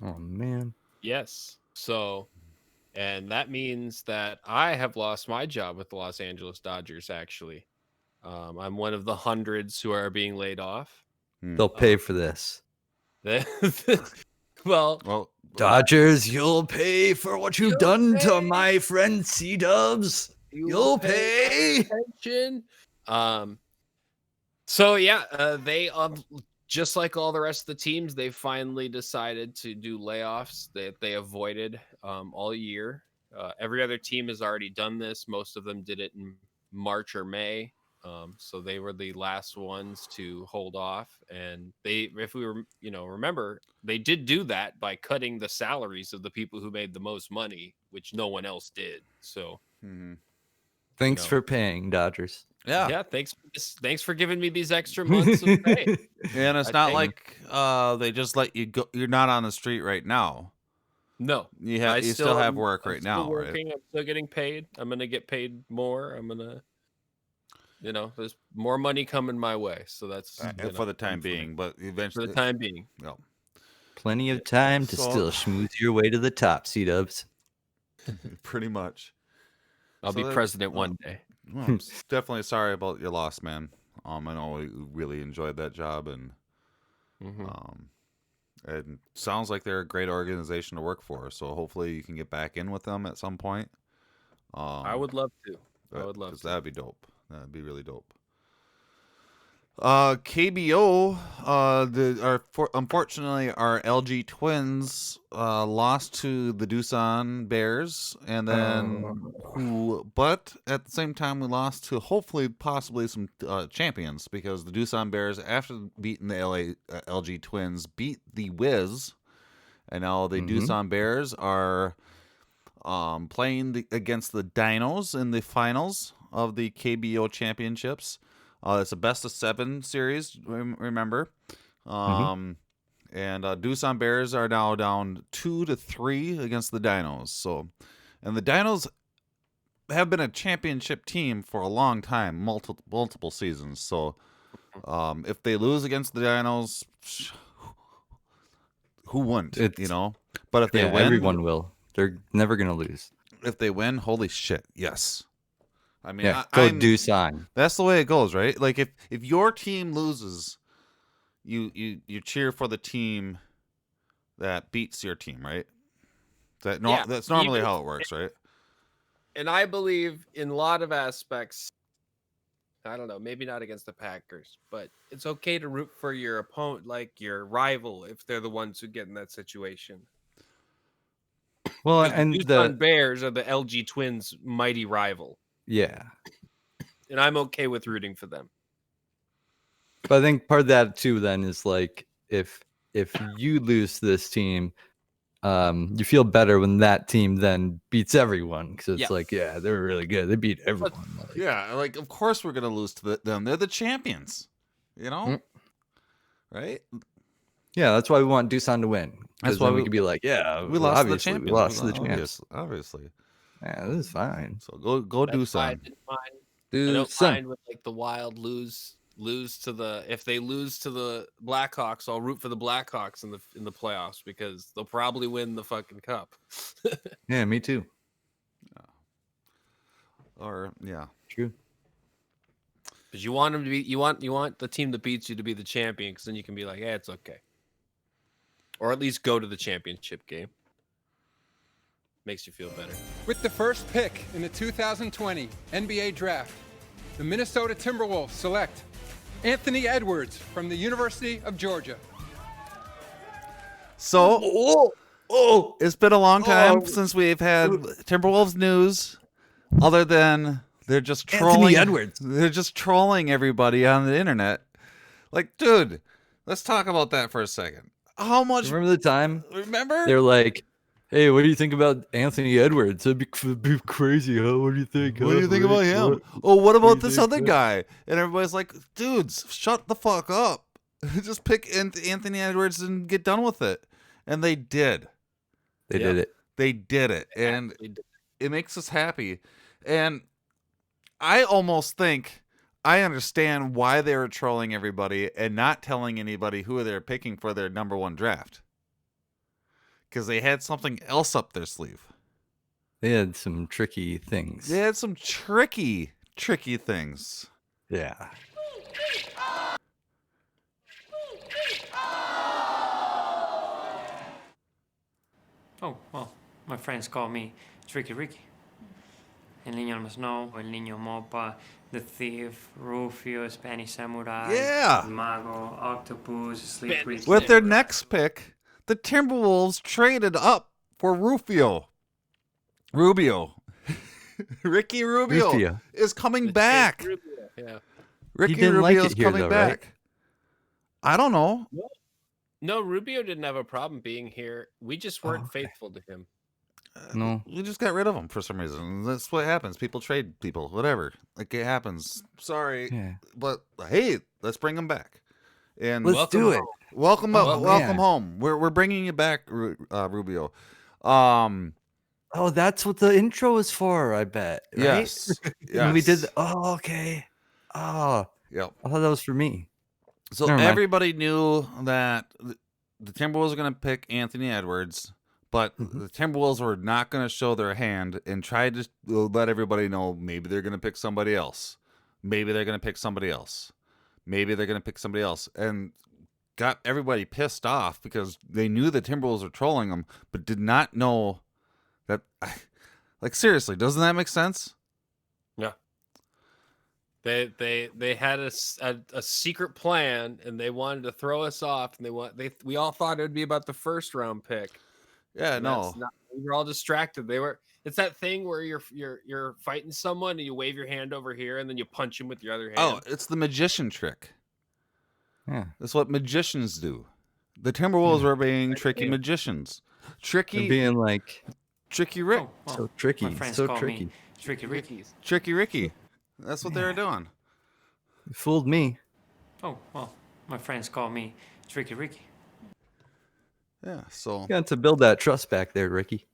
Oh, man. Yes. So, and that means that I have lost my job with the Los Angeles Dodgers, actually. I'm one of the hundreds who are being laid off. They'll pay for this. Well, Dodgers, you'll pay for what you've done to my friend C-Dubs. You'll pay. Attention. So yeah, they just like all the rest of the teams, they finally decided to do layoffs that they avoided all year. Every other team has already done this. Most of them did it in March or May. So they were the last ones to hold off, and if we remember, they did do that by cutting the salaries of the people who made the most money, which no one else did. So, thanks for paying, Dodgers. Yeah. Thanks for giving me these extra months of pay. And it's not like they just let you go. You're not on the street right now. No, you still have work right now. Still working. Right? I'm still getting paid. I'm gonna get paid more. I'm gonna. There's more money coming my way, so that's for the time being. But eventually, for the time being, plenty of time to still schmooze your way to the top, C-Dubs. Pretty much. I'll be president one day. Well, I'm definitely sorry about your loss, man. I know we really enjoyed that job, and it sounds like they're a great organization to work for. So hopefully you can get back in with them at some point. I would love to. That'd be dope. That'd be really dope. KBO, unfortunately, our LG Twins lost to the Doosan Bears, and then but at the same time, we lost to possibly some champions, because the Doosan Bears, after beating the LG Twins, beat the Wiz, and now the Doosan Bears are playing against the Dinos in the finals of the KBO championships. It's a best of 7 series, remember. And Doosan Bears are now down 2-3 against the Dinos. So, and the Dinos have been a championship team for a long time, multiple seasons. So, if they lose against the Dinos, who wouldn't? But if they win, everyone will. They're never gonna lose. If they win, holy shit, yes. I mean, go Doosan. That's the way it goes, right? Like if your team loses, you cheer for the team that beats your team, right? That's normally how it works, right? And I believe in a lot of aspects, I don't know, maybe not against the Packers, but it's okay to root for your opponent, like your rival, if they're the ones who get in that situation. Well, The and Houston Bears are the LG Twins' mighty rival, yeah. and I'm okay with rooting for them. But I think part of that too then is like if you lose to this team, you feel better when that team then beats everyone because it's like, yeah, they're really good. They beat everyone. Yeah, like of course we're gonna lose to them. They're the champions, right? Yeah, that's why we want Doosan to win. That's why we could be like, yeah, we lost to the obviously, champions. we lost to the champs. Obviously. Yeah, this is fine. So go Doosan. I don't mind when like the Wild lose to the, if they lose to the Blackhawks, I'll root for the Blackhawks in the playoffs because they'll probably win the fucking cup. Yeah, me too. Or yeah, true. Because you want them to be, you want the team that beats you to be the champion, because then you can be like, yeah, it's okay, or at least go to the championship game. Makes you feel better. With the first pick in the 2020 NBA Draft, the Minnesota Timberwolves select Anthony Edwards from the University of Georgia. So, it's been a long time since we've had Timberwolves news, other than they're just trolling Edwards. They're just trolling everybody on the internet. Like, dude, let's talk about that for a second. How much? Remember the time? Remember? They're like, hey, what do you think about Anthony Edwards? That'd be crazy, huh? What do you think? What do you think about him? What about this other guy? And everybody's like, dudes, shut the fuck up. Just pick Anthony Edwards and get done with it. And they did. They did it. They did it. And it makes us happy. And I almost think I understand why they were trolling everybody and not telling anybody who they're picking for their number one draft. Because they had something else up their sleeve. They had some tricky things. They had some tricky things. Yeah. Oh, well, my friends call me Tricky Ricky. El niño del snow, el niño mopa, the thief, Rufio, Spanish samurai, Yeah. mago, octopus, sleep Ricky. With their next pick, the Timberwolves traded up for Rubio. Ricky Rubio is coming back. Yeah. Ricky He didn't like Rubio's it here, coming though, back. right? I don't know. No, Rubio didn't have a problem being here. We just weren't faithful to him. No. We just got rid of him for some reason. That's what happens. People trade people, whatever. Like, it happens. Sorry. Yeah. But hey, let's bring him back. And Let's do it. Welcome man. home. We're bringing you back, Rubio. Oh, that's what the intro is for, I bet. Right? Yes. And we did. Okay. Oh, Yep. I thought that was for me. So Never mind. everybody knew that the Timberwolves were going to pick Anthony Edwards, but the Timberwolves were not going to show their hand and try to let everybody know maybe they're going to pick somebody else. Maybe they're going to pick somebody else. Maybe they're going to pick somebody else. And got everybody pissed off because they knew the Timberwolves were trolling them, but did not know that. Like, seriously, doesn't that make sense? Yeah. They had a secret plan, and they wanted to throw us off, and we all thought it would be about the first round pick. Yeah, And no. we were all distracted. It's that thing where you're fighting someone and you wave your hand over here and then you punch him with your other hand. Oh, it's the magician trick. Yeah. That's what magicians do. The Timberwolves were being tricky magicians. They're being like Tricky Rick. so tricky. My friends So call tricky. me Tricky Ricky. Tricky Ricky. That's what they were doing. You fooled me. Oh, well, my friends call me Tricky Ricky. Yeah, so You got to build that trust back there, Ricky.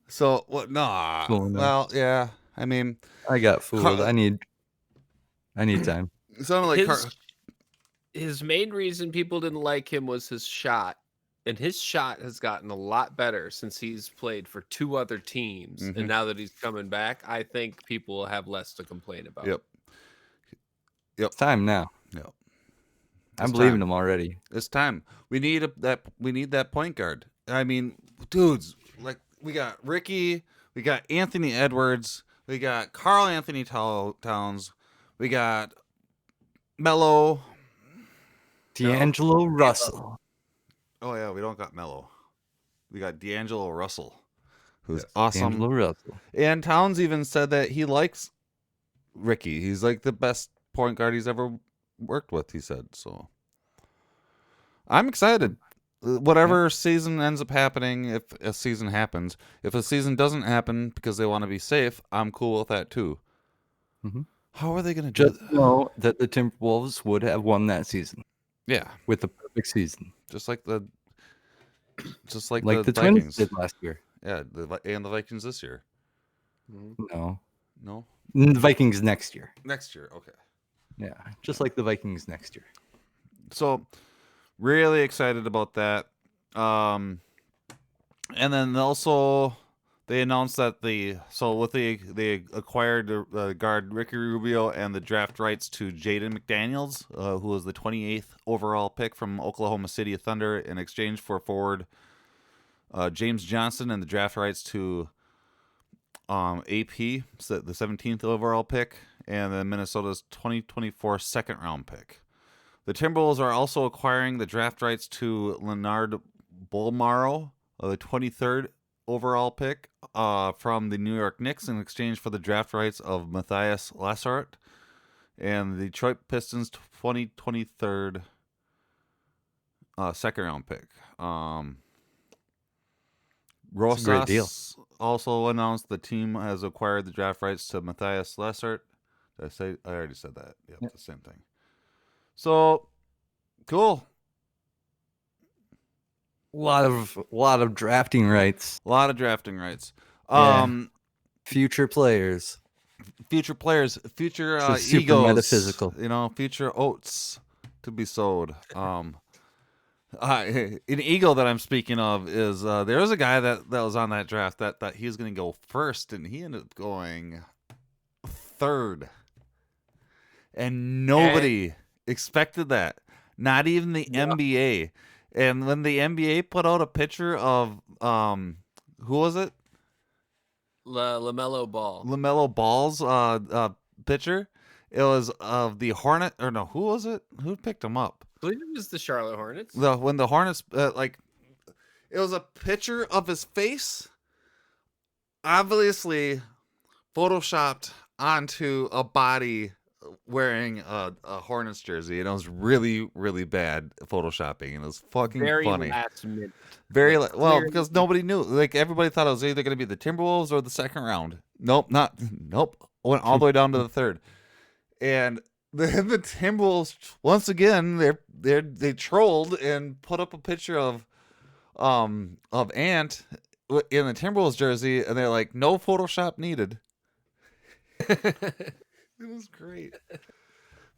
what? Nah. Fooling them. Well, yeah. I mean, I got fooled. I need time. it sounded like his main reason people didn't like him was his shot. And his shot has gotten a lot better since he's played for two other teams. Mhm. And now that he's coming back, I think people will have less to complain about. Yep. It's time now. Yep. I'm believing him already. It's time. We need that point guard. I mean, dudes, like we got Ricky, we got Anthony Edwards, we got Karl Anthony Towns, we got Melo, D'Angelo Russell. Oh yeah, we don't got Melo. We got D'Angelo Russell, who's awesome. D'Angelo Russell. And Towns even said that he likes Ricky. He's like the best point guard he's ever worked with, he said. So I'm excited. Whatever season ends up happening, if a season happens. If a season doesn't happen because they want to be safe, I'm cool with that too. Mm-hmm. How are they going to do Just know that the Timberwolves would have won that season. Yeah. With the perfect season. Just like the the Vikings Twins did last year. Yeah, and the Vikings this year. No. The Vikings next year. Next year, okay. Yeah, just like the Vikings next year. So, really excited about that. And then also they announced that they acquired the guard Ricky Rubio and the draft rights to Jaden McDaniels, who was the 28th overall pick from Oklahoma City Thunder, in exchange for forward James Johnson, and the draft rights to AP, so the 17th overall pick, and then Minnesota's 2024 second round pick. The Timberwolves are also acquiring the draft rights to Leonard Bolmaro, the 23rd overall pick from the New York Knicks, in exchange for the draft rights of Matthias Lassart, and the Detroit Pistons 2023 second round pick. Rosas, great deal. also announced the team has acquired the draft rights to Matthias Lassart. Did I say? I already said that. Yep. The same thing. So cool. A lot of drafting rights. A lot of drafting rights. Future players. Future super egos. metaphysical. Future oats to be sowed. An ego that I'm speaking of is there was a guy that was on that draft that he was going to go first, and he ended up going third. And nobody expected that. Not even the NBA. And when the NBA put out a picture of who was it? LaMelo Ball. LaMelo Ball's picture. It was of the Hornet, or no, who was it? Who picked him up? I believe it was the Charlotte Hornets. When the Hornets, it was a picture of his face, obviously photoshopped onto a body wearing a Hornets jersey, and it was really, really bad photoshopping, and it was fucking funny. Last minute. Well, because nobody knew. Like, everybody thought it was either going to be the Timberwolves or the second round. Nope. Went all the way down to the third. And then the Timberwolves, once again, they trolled and put up a picture of Ant in the Timberwolves jersey, and they're like, no Photoshop needed. It was great.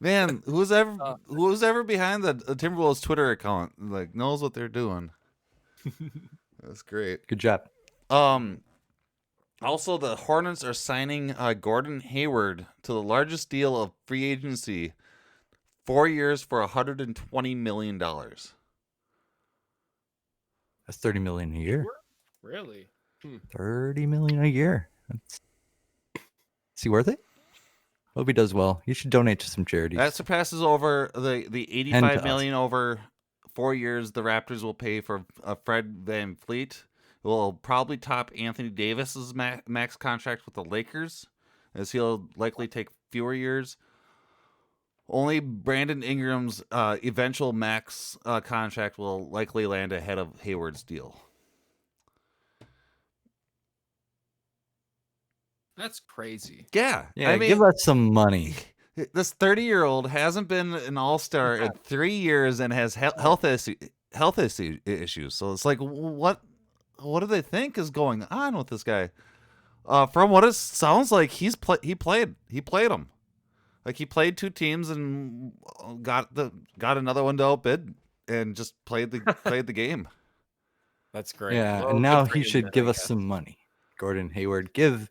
Man, who's ever behind the Timberwolves Twitter account knows what they're doing. That's great. Good job. Also, the Hornets are signing Gordon Hayward to the largest deal of free agency, 4 years for $120 million. That's $30 million a year. Really? $30 million a year. Is he worth it? Hope he does well. You should donate to some charities. That surpasses over the $85 million over 4 years the Raptors will pay for Fred VanVleet. It will probably top Anthony Davis's max contract with the Lakers, as he'll likely take fewer years. Only Brandon Ingram's eventual max contract will likely land ahead of Hayward's deal. That's crazy. Yeah. I mean, give us some money. This 30-year-old hasn't been an all-star in 3 years and has health issues. So it's like, what do they think is going on with this guy? From what it sounds like, he played them. Like, he played two teams and got another one to outbid and just played the game. That's great. Yeah, Well, and now good for he him should then, give I us guess. some money. Gordon Hayward, give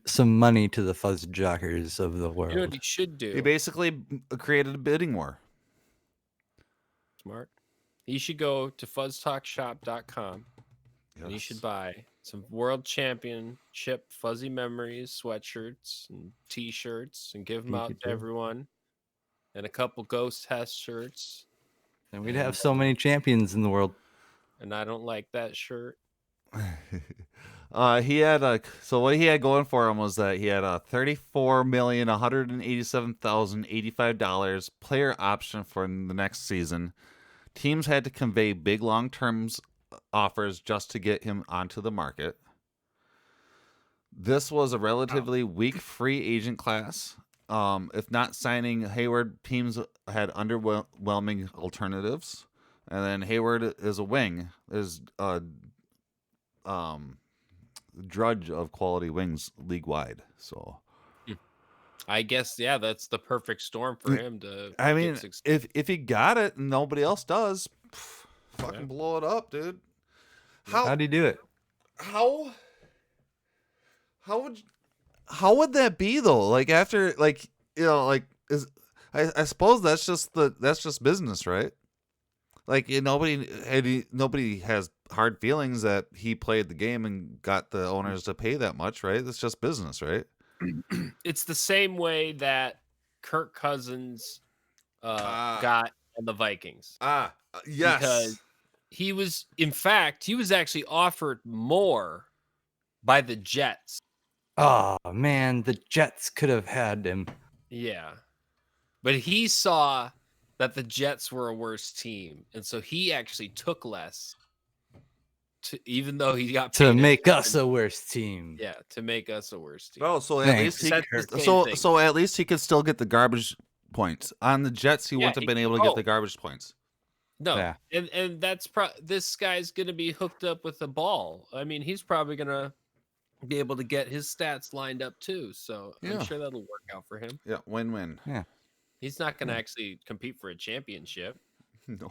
some money to the FuzzJockers of the world. You know what he should do? He basically created a bidding war. smart. You should go to fuzztalkshop.com and you should Yes. buy some World Championship Fuzzy Memories sweatshirts and T-shirts and give them out to Pikachu. everyone, and a couple Ghost Test shirts. And we'd have so many champions in the world. And I don't like that shirt. He had so what he had going for him was that he had a $34,187,085 player option for the next season. Teams had to convey big long-term offers just to get him onto the market. This was a relatively weak free agent class. If not signing Hayward, teams had underwhelming alternatives. And then Hayward is a wing. Is drudge of quality wings league wide. So I guess that's the perfect storm for him to. I get mean, success. if he got it and nobody else does, fucking blow it up, dude. How'd he do it? How would that be though? Like after I suppose that's just business, right? Like nobody has hard feelings that he played the game and got the owners to pay that much, right? It's just business, right? It's the same way that Kirk Cousins got on the Vikings. Yes. Because he was actually offered more by the Jets. Oh man, the Jets could have had him. Yeah. But he saw that the Jets were a worse team, and so he actually took less even though he got paid To make us a worse team. Yeah, to make us a worse team. Oh, so at Thanks, least Kirk. so at least he could still get the garbage points. On the Jets, he wouldn't have been able to get the garbage points. No, Yeah. and that's this guy's going to be hooked up with the ball. I mean, he's probably going to be able to get his stats lined up too. So I'm sure that'll work out for him. Yeah, win-win. Yeah. He's not going to actually compete for a championship. No.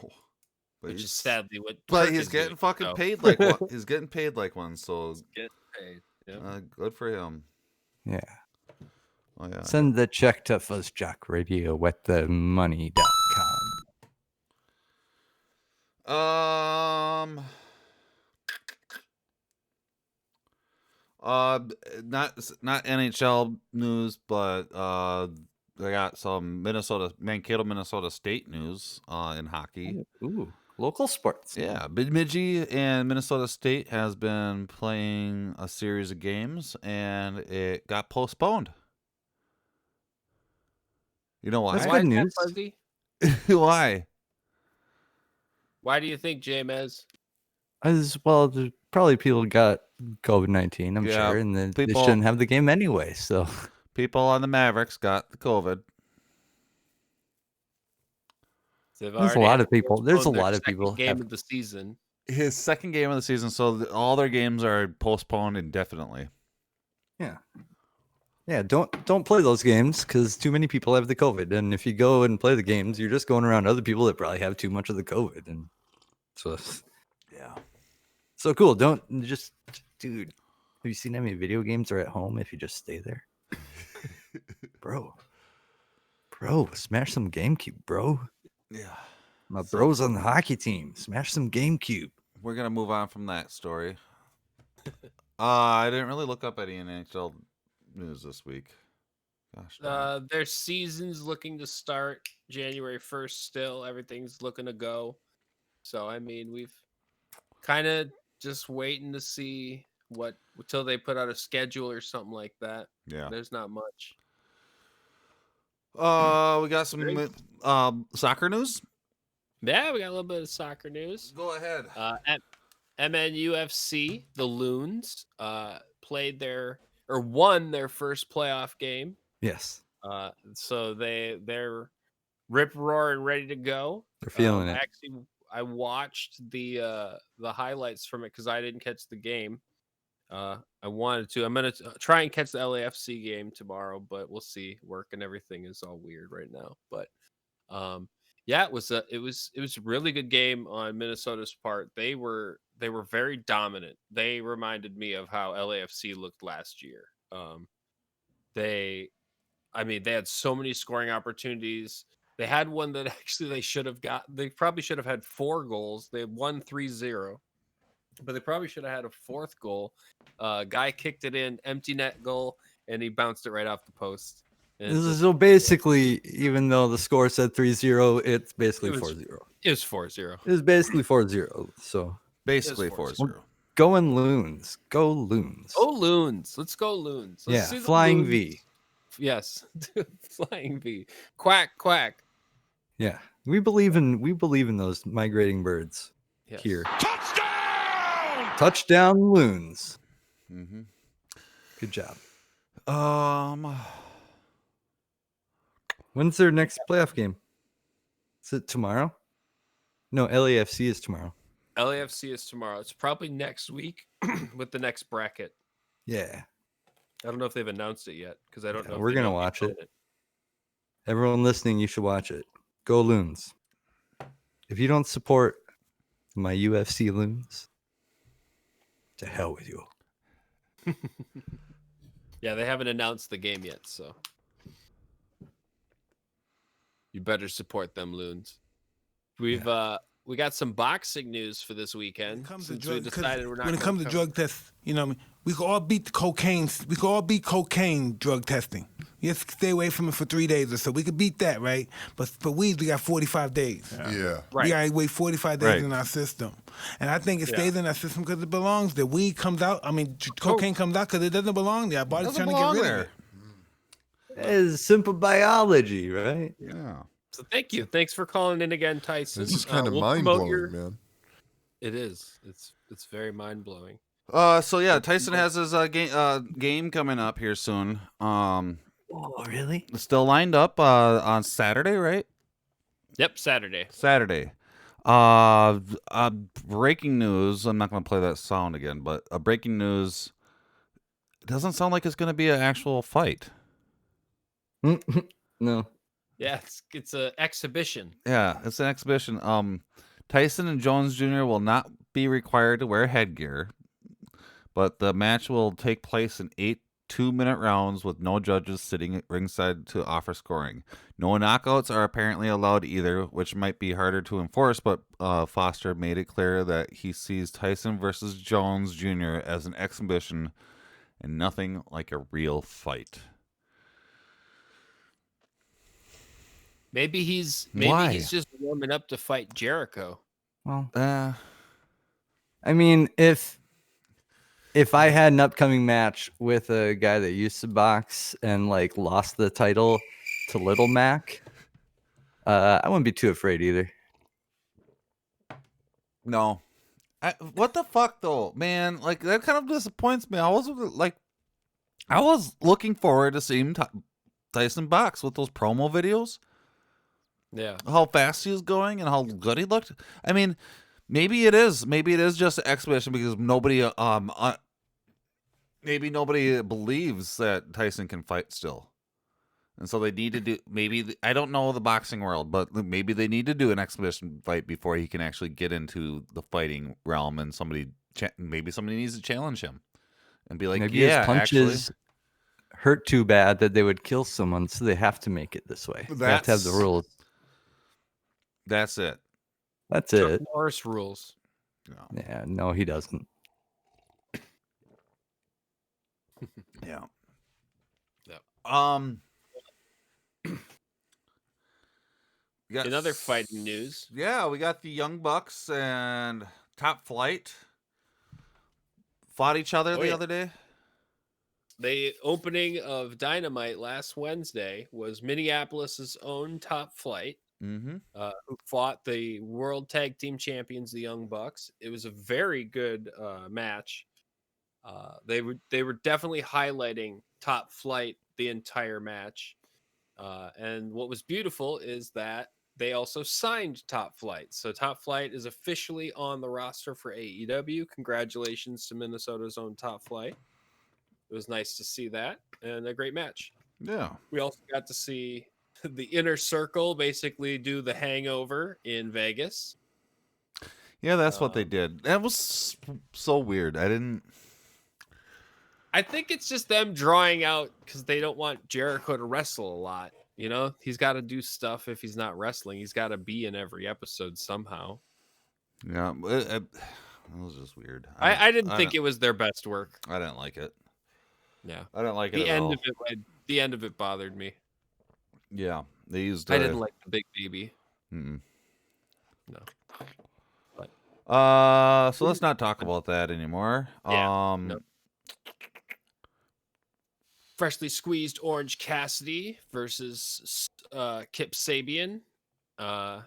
Which is sadly what. But Kirk he's is getting doing, fucking so. paid like one. He's getting paid like one. So He's getting paid. Yep. Good for him. Yeah. Oh yeah. Send the check to FuzzJockRadio at themoney.com. Not NHL news, but I got some Mankato, Minnesota State news in hockey. Ooh, local sports. Yeah, Bemidji and Minnesota State has been playing a series of games, and it got postponed. You know why? That's good news. Why? Why do you think, Jamez? As well, there's probably people got COVID-19, I'm Yeah, sure, and they people- shouldn't have the game anyway. So People on the Mavericks got the COVID. there's a lot of people. There's a lot of people. Game of the season. His second game of the season, so all their games are postponed indefinitely. Yeah, don't play those games because too many people have the COVID, and if you go and play the games, you're just going around other people that probably have too much of the COVID, and so Yeah. so cool. Don't just, dude. Have you seen how many video games are at home if you just stay there, bro? Smash some GameCube, bro. Yeah. My bro's on the hockey team. Smash some GameCube. We're gonna move on from that story. I didn't really look up any NHL news this week. Gosh. Their season's looking to start January 1st still. Everything's looking to go. So, I mean, we've kind of just waiting to see until they put out a schedule or something like that. Yeah. There's not much. We got some soccer news. Yeah, we got a little bit of soccer news. Go ahead. At MNUFC, the Loons won their first playoff game. Yes, So they're rip roaring ready to go. they're feeling it. Actually, I watched the highlights from it because I didn't catch the game. I wanted to. I'm gonna try and catch the LAFC game tomorrow, but we'll see. Work and everything is all weird right now. But yeah, it was a really good game on Minnesota's part. They were very dominant. They reminded me of how LAFC looked last year. They had so many scoring opportunities. They had one that actually they probably should have had 4 goals. They won 3-0, but they probably should have had a 4th goal. Guy kicked it in, empty net goal, and he bounced it right off the post. So basically, even though the score said 3-0, it's basically 4-0. It was 4-0. It was basically 4-0. So basically 4-0. Going Loons. Go Loons. Oh, Loons. Let's go Loons. Let's see the Flying Loons. V. Yes. Flying V. Quack, quack. Yeah. We believe in those migrating birds here. Touchdown! Touchdown Loons. Mm-hmm. Good job. When's their next playoff game? Is it tomorrow? No, LAFC is tomorrow. LAFC is tomorrow. It's probably next week with the next bracket. Yeah. I don't know if they've announced it yet because I don't know. If We're going to watch it. Everyone listening, you should watch it. Go Loons. If you don't support my UFC Loons, to hell with you. Yeah, they haven't announced the game yet, so you better support them Loons. We got some boxing news for this weekend. We decided we're not. When it comes to drug tests, you know, we can all beat the cocaine. We can all beat cocaine drug testing. You have to stay away from it for 3 days or so. We could beat that, right? But for weed, we got 45 days. Yeah. Right. We gotta wait 45 days in our system, and I think it stays in our system because it belongs there. Weed comes out. I mean, cocaine comes out because it doesn't belong there. Our body's trying to get rid of it. It's simple biology, right? Yeah. So thank you. Thanks for calling in again, Tyson. This is kind of we'll mind-blowing, man. It is. It's very mind-blowing. So yeah, Tyson has his game coming up here soon. Oh, really? Still lined up on Saturday, right? Yep, Saturday. Breaking news. I'm not going to play that sound again, but breaking news. It doesn't sound like it's going to be an actual fight. No. Yeah, it's an exhibition. Yeah, it's an exhibition. Tyson and Jones Jr. will not be required to wear headgear, but the match will take place in 8 2-minute rounds with no judges sitting at ringside to offer scoring. No knockouts are apparently allowed either, which might be harder to enforce, but Foster made it clear that he sees Tyson versus Jones Jr. as an exhibition and nothing like a real fight. Maybe he's just warming up to fight Jericho. Well, I mean, if I had an upcoming match with a guy that used to box and like lost the title to Little Mac, I wouldn't be too afraid either. No. What the fuck though, man? Like that kind of disappoints me. I was looking forward to seeing Tyson box with those promo videos. Yeah. How fast he was going and how good he looked. I mean, maybe it is just an exhibition because nobody maybe nobody believes that Tyson can fight still. And so they need to do I don't know the boxing world, but maybe they need to do an exhibition fight before he can actually get into the fighting realm and maybe somebody needs to challenge him and be like, maybe yeah, his punches hurt too bad that they would kill someone, so they have to make it this way. They have to have the rules. That's it. That's Chuck it. Norris rules. No. Yeah, no, he doesn't. Yeah. We got Another fighting news. Yeah, we got the Young Bucks and Top Flight fought each other the other day. The opening of Dynamite last Wednesday was Minneapolis's own Top Flight, Mm-hmm. who fought the World Tag Team Champions, the Young Bucks. It was a very good match. They were definitely highlighting Top Flight the entire match. And what was beautiful is that they also signed Top Flight. So Top Flight is officially on the roster for AEW. Congratulations to Minnesota's own Top Flight. It was nice to see that, and a great match. Yeah. We also got to see the Inner Circle basically do the Hangover in Vegas. Yeah, that's what they did. That was so weird. I think it's just them drawing out because they don't want Jericho to wrestle a lot. You know, he's got to do stuff if he's not wrestling. He's got to be in every episode somehow. Yeah, it was just weird. I didn't think it was their best work. I didn't like it. Yeah, I didn't like it the at end all. of it. The end of it bothered me. Yeah, they used. I didn't like the big baby. Mm-mm. No. But So let's not talk about that anymore. Yeah, no. Freshly squeezed Orange Cassidy versus Kip Sabian. That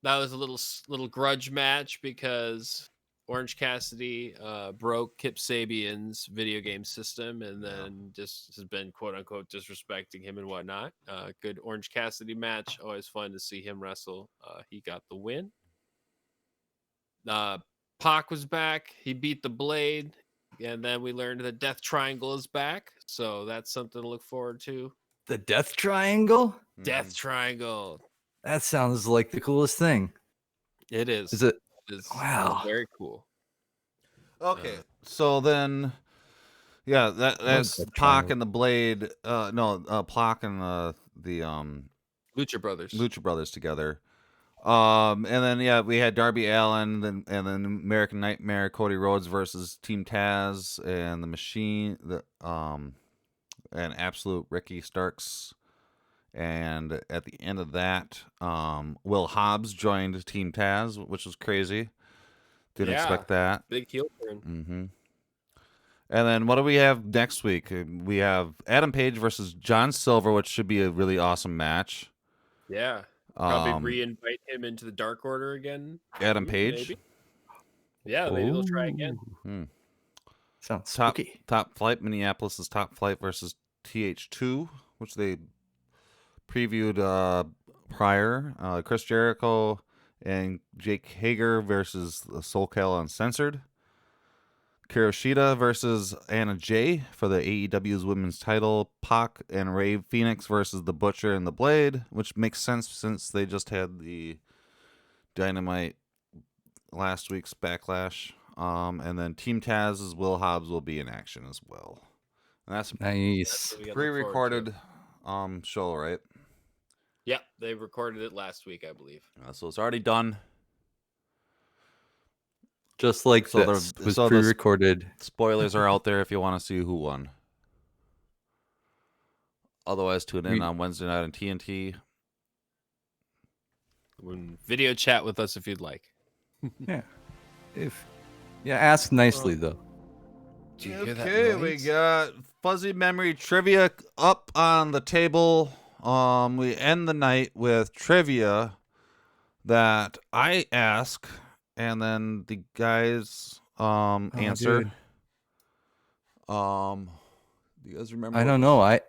was a little grudge match because Orange Cassidy broke Kip Sabian's video game system and then just has been quote unquote disrespecting him and whatnot. Good Orange Cassidy match. Always fun to see him wrestle. He got the win. Pac was back. He beat the Blade. And then we learned that Death Triangle is back. So that's something to look forward to. The Death Triangle? Death Triangle. That sounds like the coolest thing. It is. Is it? Wow. Very cool. Okay. So then, yeah, that's Pac and the Blade. Pac and the Lucha Brothers. Lucha Brothers together. And then we had Darby Allin and then American Nightmare, Cody Rhodes versus Team Taz and the Machine, and Absolute Ricky Starks. And at the end of that, Will Hobbs joined Team Taz, which was crazy. Didn't expect that. Big heel turn. Mm-hmm. And then what do we have next week? We have Adam Page versus John Silver, which should be a really awesome match. Yeah. Probably re-invite him into the Dark Order again. Adam Page? Maybe. Yeah, maybe they'll try again. Sounds spooky. Top Flight, Minneapolis' Top Flight versus TH2, which they previewed prior. Chris Jericho and Jake Hager versus SoulCal Uncensored. Kiyoshida versus Anna Jay for the AEW's women's title. Pac and Ray Phoenix versus The Butcher and The Blade, which makes sense since they just had the Dynamite last week's Backlash. And then Team Taz's Will Hobbs will be in action as well. And that's nice. Pre-recorded show, right? Yeah, they recorded it last week, I believe. So it's already done. Just like this was pre-recorded. Spoilers are out there if you want to see who won. Otherwise, tune in on Wednesday night on TNT. Video chat with us if you'd like. Ask nicely though. Okay, we got fuzzy memory trivia up on the table. We end the night with trivia that I ask, and then the guys answer. Dude. Do you guys remember? I don't know. I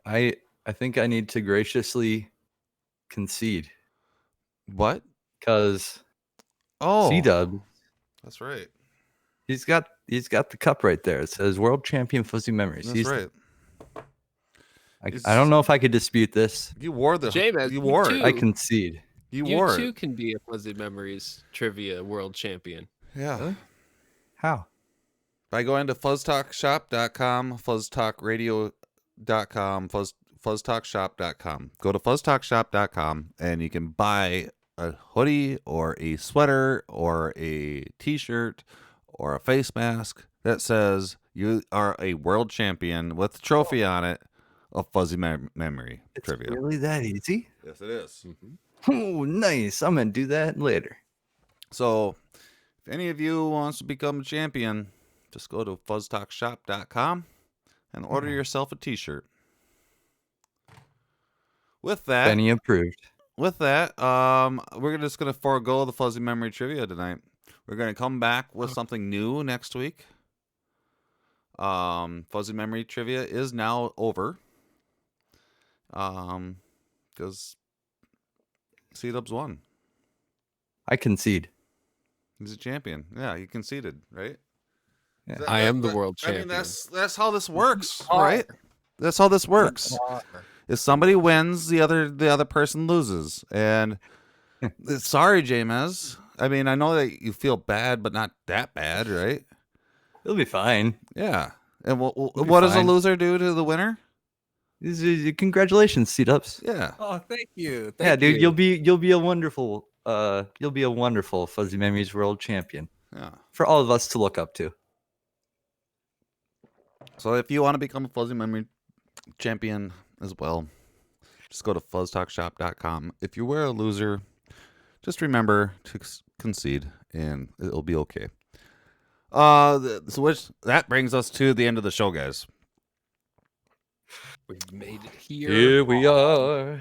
think I need to graciously concede. What? Because C-Dub, that's right. He's got the cup right there. It says World Champion Fuzzy Memories. That's right. I don't know if I could dispute this. You wore the. James, you wore it. I concede. You wore too it. Can be a Fuzzy Memories trivia world champion. Yeah. Really? How? By going to fuzztalkshop.com, fuzztalkradio.com, fuzztalkshop.com. Go to fuzztalkshop.com and you can buy a hoodie or a sweater or a t-shirt or a face mask that says you are a world champion with a trophy on it of fuzzy memory trivia. Really that easy? Yes, it is. Oh, nice. I'm going to do that later. So if any of you wants to become a champion, just go to fuzztalkshop.com and order yourself a t-shirt. With that, Benny approved. With that, we're just going to forego the fuzzy memory trivia tonight. We're going to come back with something new next week. Fuzzy memory trivia is now over. Because C-Dubs won. I concede. He's a champion. Yeah, he conceded, right? Yeah. I am the world champion. I mean, that's how this works, right? That's how this works. If somebody wins, the other person loses. And sorry, James. I mean, I know that you feel bad, but not that bad, right? It'll be fine. Yeah. And what does a loser do to the winner? Congratulations, C-Dubs. Yeah. Oh, thank you. Yeah, Thank dude, you. you'll be a wonderful Fuzzy Memories World Champion Yeah. for all of us to look up to. So if you want to become a Fuzzy Memory champion as well, just go to fuzztalkshop.com. If you were a loser, just remember to concede, and it'll be okay. That brings us to the end of the show, guys. We've made it here. Here we are.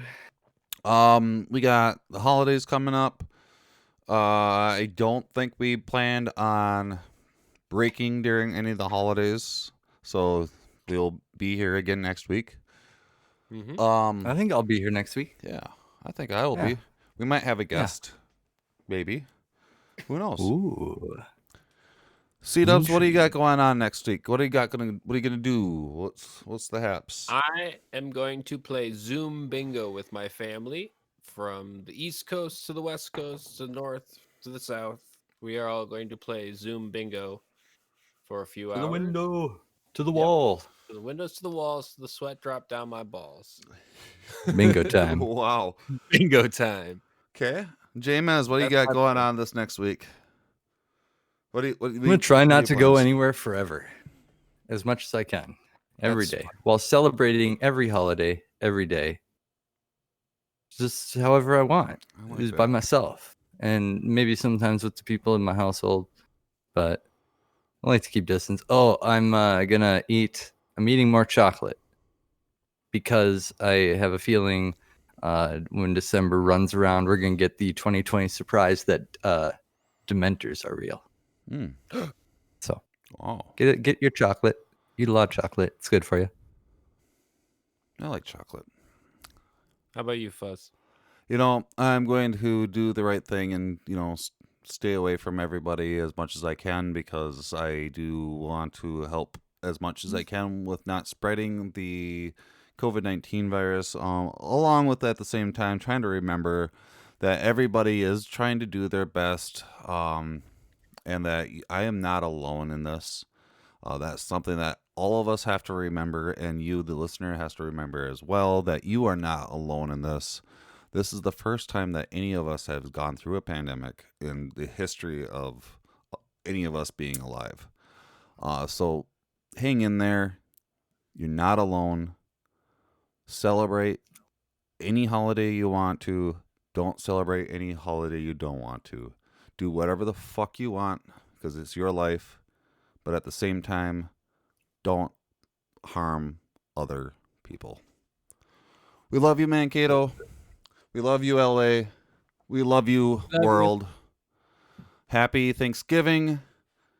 We got the holidays coming up. I don't think we planned on breaking during any of the holidays, so we'll be here again next week. Mm-hmm. I think I'll be here next week. Yeah, I think I will be. We might have a guest, maybe. Who knows? Ooh. C-Dubs, what do you got going on next week? What are you gonna do? What's the haps? I am going to play Zoom bingo with my family from the East Coast to the West Coast to the North to the South. We are all going to play Zoom bingo for a few hours. To the window, to the Yep. wall. To the windows, to the walls, to the sweat drop down my balls. Bingo time. Wow. Bingo time. Okay, J-Maz, what do you That's got my going plan. on this next week? I'm gonna try not to go anywhere forever, as much as I can, every That's day, while celebrating every holiday, every day, just however I want, just by myself, and maybe sometimes with the people in my household, but I like to keep distance. Oh, I'm eating more chocolate because I have a feeling when December runs around, we're gonna get the 2020 surprise that Dementors are real. So, get your chocolate. Eat a lot of chocolate. It's good for you. I like chocolate. How about you, Fuzz? I'm going to do the right thing and stay away from everybody as much as I can, because I do want to help as much as I can with not spreading the COVID-19 virus. Along with that, at the same time, trying to remember that everybody is trying to do their best, and that I am not alone in this. That's something that all of us have to remember, and you, the listener, has to remember as well, that you are not alone in this. This is the first time that any of us have gone through a pandemic in the history of any of us being alive. So hang in there. You're not alone. Celebrate any holiday you want to. Don't celebrate any holiday you don't want to. Do whatever the fuck you want, because it's your life. But at the same time, don't harm other people. We love you, Mankato. We love you, LA. We love you, world. Happy Thanksgiving.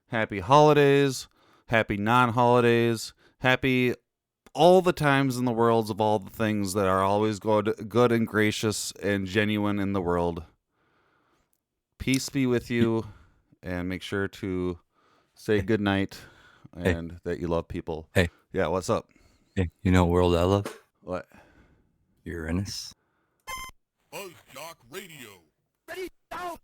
Happy holidays. Happy non-holidays. Happy all the times in the worlds of all the things that are always good and gracious and genuine in the world. Peace be with you, and make sure to say good night and that you love people. Hey. Yeah, what's up? Hey, you know what world I love? What? Uranus. FuzzJockRadio. Ready, out!